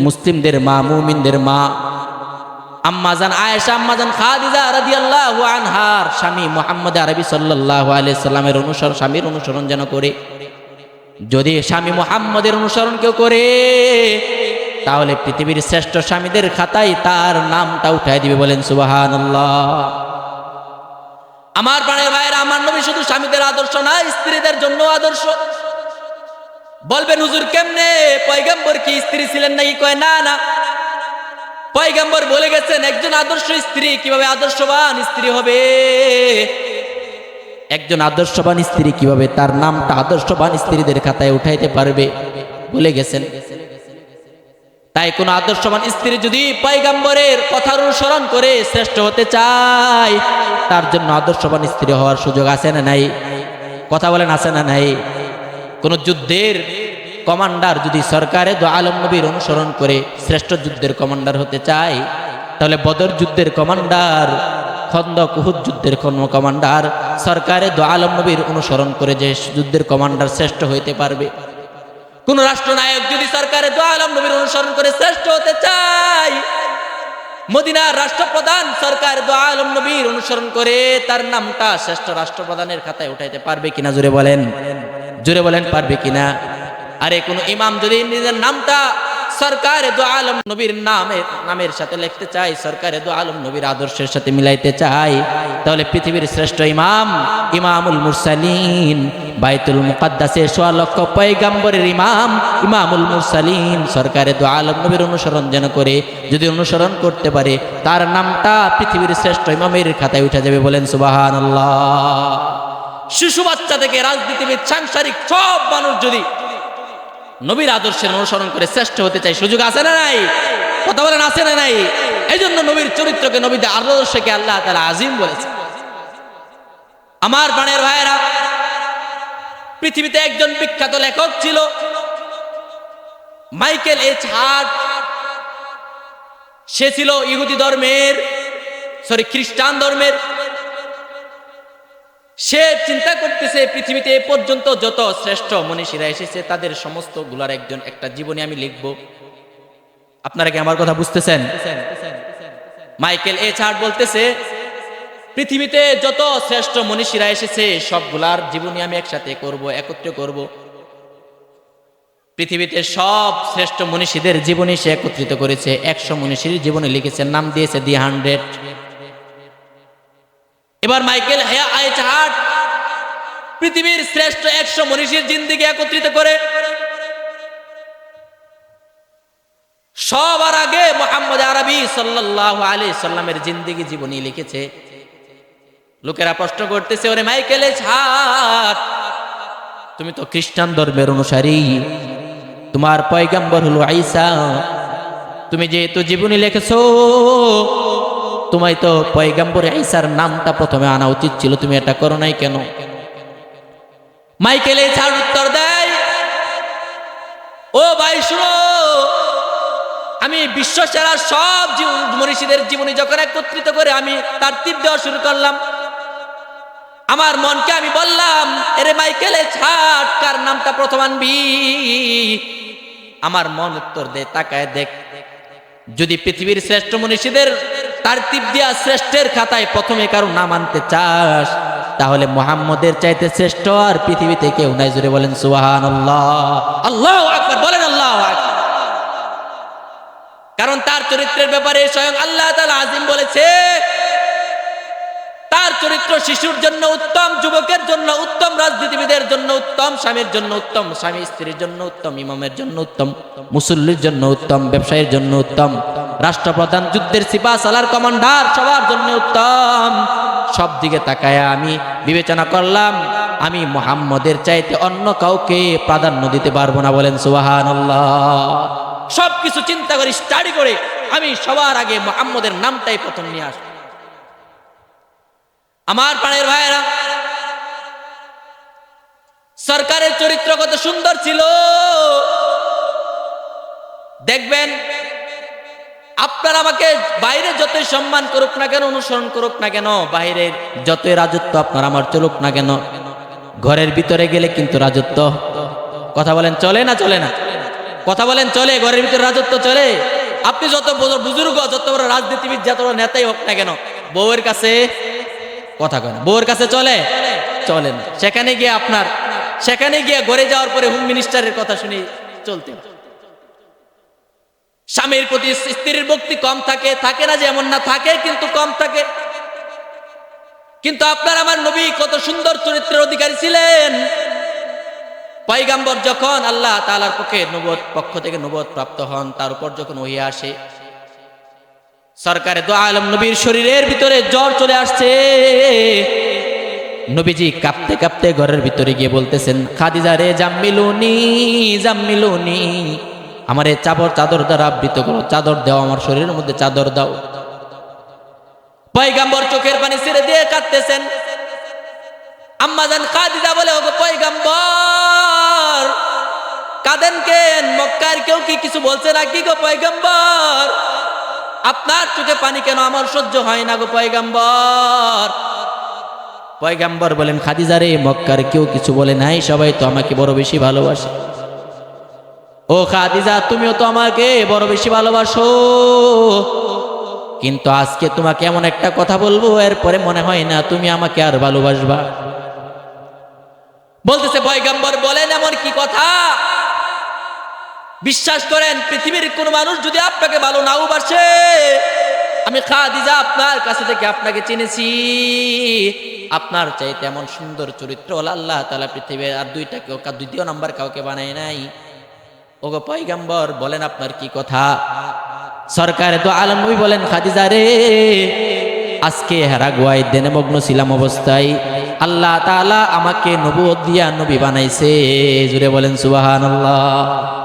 মুসলিমদের মা, মুমিনদের মা, আম্মাজান আয়েশা, আম্মাজান খাদিজা রাদিয়াল্লাহু আনহার স্বামী মুহাম্মদ আরবি সাল্লাল্লাহু আলাইহি সাল্লামের স্বামীর অনুসরণ যেন করে। যদি স্বামী মুহাম্মদের অনুসরণ কেউ করে, তাহলে পৃথিবীর শ্রেষ্ঠ স্বামীদের খাতায় তার নামটা উঠাই দিবে। বলেন সুবহানাল্লাহ। আমার প্রাণের ভাইয়েরা, আমার নবী শুধু স্বামীদের আদর্শ না, স্ত্রীদের জন্য আদর্শ। বলবেন হুজুর কেমনে, পয়গম্বর কি স্ত্রী ছিলেন নাকি? কয় না না, পয়গম্বর বলে গেছেন একজন আদর্শ স্ত্রী কিভাবে আদর্শবান স্ত্রী হবে। একজন আদর্শবান স্ত্রী কিভাবে তার নামটা আদর্শবান স্ত্রীদের খাতায় উঠাইতে পারবে বলে গেছেন। তাই কোন আদর্শবান স্ত্রী যদি পয়গম্বরের কথার অনুসরণ করে শ্রেষ্ঠ হতে চায়, তার জন্য আদর্শবান স্ত্রী হওয়ার সুযোগ আছে না নাই? কথা বলেন, আছে না নাই? কোন যুদ্ধের কমান্ডার যদি সরকারে দো আলম নবীর অনুসরণ করে শ্রেষ্ঠ যুদ্ধের কমান্ডার হতে চায়, তাহলে বদর যুদ্ধের কমান্ডার, খন্দক উহুদ যুদ্ধের কমান্ডার সরকারে দো আলম নবীর অনুসরণ করে যে যুদ্ধের কমান্ডার শ্রেষ্ঠ হইতে পারবে। কোন রাষ্ট্রনায়ক যদি সরকারে দো আলম নবীর অনুসরণ করে শ্রেষ্ঠ হতে চায়, মদিনার রাষ্ট্রপ্রধান সরকার দো আলম নবীর অনুসরণ করে তার নামটা শ্রেষ্ঠ রাষ্ট্রপ্রধানের খাতায় উঠাইতে পারবে কিনা? জোরে বলেন, জোরে বলেন, পারবে কিনা? আরে কোন ইমাম যদি নিজের নামটা সরকারে দো আলম নবীর নামের সাথে লিখতে চাই, সরকারে দো আলম নবীর আদর্শের সাথে মিলাইতে চাই, তাহলে পৃথিবীর শ্রেষ্ঠ ইমাম, ইমামুল মুরসালিন, বাইতুল মুকাদ্দাসে ১৬ লক্ষ পয়গম্বরের ইমাম, ইমামুল মুরসালিন সরকারে দো আলম নবীর অনুসরণ যেন করে, যদি অনুসরণ করতে পারে তার নামটা পৃথিবীর শ্রেষ্ঠ ইমামের খাতায় উঠে যাবে। বলেন সুবহানাল্লাহ। শিশু বাচ্চা থেকে রাজনীতিবিদ, সাংসারিক সব মানুষ যদি নবীর আদর্শের অনুসরণ করে শ্রেষ্ঠ হতে চাই, সুযোগ আছে না নাই? কথা বলেন, আছে না নাই? এই জন্য নবীর চরিত্রকে, নবীদের আদর্শকে আল্লাহ তাআলা আজিম বলেছে। আমার প্রাণের ভাইয়েরা, পৃথিবীতে একজন বিখ্যাত লেখক ছিল মাইকেল এইচ হার্ট। সে ছিল ইহুদি ধর্মের, খ্রিস্টান ধর্মের। সে চিন্তা করতেছে পৃথিবীতে এ পর্যন্ত যত শ্রেষ্ঠ মনীষীরা এসেছে তাদের সমস্ত গুলার একটা জীবনী আমি লিখব। আপনারা কি আমার কথা বুঝতেছেন? মাইকেল এইচ হার্ট বলতেছে পৃথিবীতে যত শ্রেষ্ঠ মনীষীরা এসেছে সবগুলার জীবনী আমি একসাথে করব, একত্রে করব। পৃথিবীতে সব শ্রেষ্ঠ মনীষীদের জীবনী সে একত্রিত করেছে, ১০০ মনীষীর জীবনী লিখেছেন, নাম দিয়েছে দি 100। এবার মাইকেল এইচ হার্ট পৃথিবীর শ্রেষ্ঠ ১০০ মনীষীর জিন্দেগি একত্রিত করে সবার আগে মুহাম্মদ আরবি সাল্লাল্লাহু আলাইহি সাল্লামের জিন্দেগি জীবনী লিখেছে। লোকেরা প্রশ্ন করতেছে, ওরে মাইকেল এইচ হার্ট, তুমি তো খ্রিস্টান ধর্মের অনুসারী, তোমার পয়গম্বর হলো ঈসা, তুমি যেহেতু জীবনী লিখেছো তোমায় তো পয়গম্বর ঈসার নামটা প্রথমে আনা উচিত ছিল, তুমি এটা করো নাই কেন? মাইকেল এইচ হার্ট উত্তর দেয়, ও ভাই শুনো, আমি বিশ্ব সেরা সব মনীষীদের জীবনী যখন একত্রিত করে আমি তারতিব দেওয়া শুরু করলাম, আমার মনকে আমি বললাম, এরে মাইকেল এইচ হার্ট, কার নামটা প্রথম আনবি? আমার মন উত্তর দেয়, তাকায় দেখ, যদি পৃথিবীর শ্রেষ্ঠ মনীষীদের তারতিব দিয়া শ্রেষ্ঠের খাতায় প্রথমে কারো নাম আনতে চাস, তাহলে মুহাম্মদের চাইতে শ্রেষ্ঠ আর পৃথিবীতে কেউ নাই। জোরে বলেন সুবহানাল্লাহ, আল্লাহু আকবার, বলেন আল্লাহু আকবার। কারণ তার চরিত্রের ব্যাপারে স্বয়ং আল্লাহ তাআলা আজিম বলেছে, তার চরিত্র শিশুর জন্য উত্তম, যুবকের জন্য উত্তম, রাজনীতিবিদের জন্য উত্তম, স্বামীর জন্য উত্তম, স্বামী স্ত্রীর জন্য উত্তম, ইমামের জন্য উত্তম, মুসল্লির জন্য উত্তম, ব্যবসায়ীর জন্য উত্তম, রাষ্ট্রপ্রধান, যুদ্ধের সিপাহ সালার কমান্ডার, সবার জন্য উত্তম। সব দিকে তাকায় আমি বিবেচনা করলাম, আমি মুহাম্মদের চাইতে অন্য কাউকে প্রাধান্য দিতে পারবো না। বলেন সুবহানাল্লাহ। সবকিছু চিন্তা করে স্টাডি করে আমি সবার আগে মুহাম্মদের নামটাই প্রথম নিয়ে আসবো। আমার প্রাণের ভাইয়েরা, সরকারের চরিত্র কত সুন্দর ছিল দেখবেন। আপনার আমাকে বাইরে যতই সম্মান করুক না কেন, অনুসরণ করুক না কেন, বাইরের যতই রাজত্ব আপনার আমার চলুক না কেন, ঘরের ভিতরে গেলে কিন্তু রাজত্ব, কথা বলেন, চলে না চলে না? কথা বলেন, চলে? ঘরের ভিতরে রাজত্ব চলে। আপনি যত বুজুর্গ, যত বড় রাজনীতিবিদ, যত বড় নেতাই হোক না কেন, বউয়ের কাছে কথা কয় না, বউয়ের কাছে চলে? চলে না। সেখানে গিয়ে ঘরে যাওয়ার পরে হোম মিনিস্টারের কথা শুনে চলতে হয়। স্বামীর প্রতি স্ত্রীর ভক্তি কম থাকে, থাকে না যে এমন না, থাকে, কিন্তু কম থাকে। কিন্তু আপনার আমার নবী কত সুন্দর চরিত্রের অধিকারী ছিলেন। পয়গম্বর যখন আল্লাহ তাআলার পক্ষ থেকে নবুয়ত প্রাপ্ত হন, তার উপর যখন ওহী আসে, সরকারে দো আলম নবীর শরীরের ভিতরে জ্বর চলে আসছে। নবীজি কাঁপতে কাঁপতে ঘরের ভিতরে গিয়ে বলতেছেন, খাদিজা রে, জাম্মিলুনি জাম্মিলুনি, আমারে চাদর দ্বারা আবৃত করো, চাদর দাও, আমার শরীরের মধ্যে চাদর দাও। পয়গম্বর চোখের পানি ছেড়ে দিয়ে কাঁদতেছেন। আম্মা জান খাদিজা বলে, ওগো পয়গম্বর, কাঁদেন কেন? মক্কার কেউ কি কিছু বলছে নাকি গো পয়গম্বর? আপনার চোখে পানি কেন? আমার সহ্য হয় না গো পয়গম্বর। পয়গম্বর বলেন, খাদিজা রে, মক্কার কেউ কিছু বলে নাই, সবাই তো আমাকে বড় বেশি ভালোবাসে। ও খাদিজা, তুমিও তো আমাকে বড় বেশি ভালোবাসো, কিন্তু আজকে তোমাকে এমন একটা কথা বলবো, এরপরে মনে হয় না তুমি আমাকে আর ভালোবাসবা। বলতেছে পয়গম্বর বলেন এমন কি কথা? বিশ্বাস করেন পৃথিবীর কোন মানুষ যদি আপনাকে ভালো নাও বাসে, আমি খাদিজা আপনার কাছে থেকে আপনাকে চিনেছি, আপনার চাইতে এমন সুন্দর চরিত্র আল্লাহ তাআলা পৃথিবীর আর দ্বিতীয় নাম্বার কাউকে বানায় নাই। ওগো পয়গম্বর বলেন আপনার কি কথা? সরকারে তো আলম নবী বলেন, খাদিজা রে, আজকে হেরা গোয়ায় দেনে মগ্ন ছিলাম অবস্থায় আল্লাহ তাআলা আমাকে নবুয়ত দিয়া নবী বানাইছে। জুড়ে বলেন সুবহানাল্লাহ।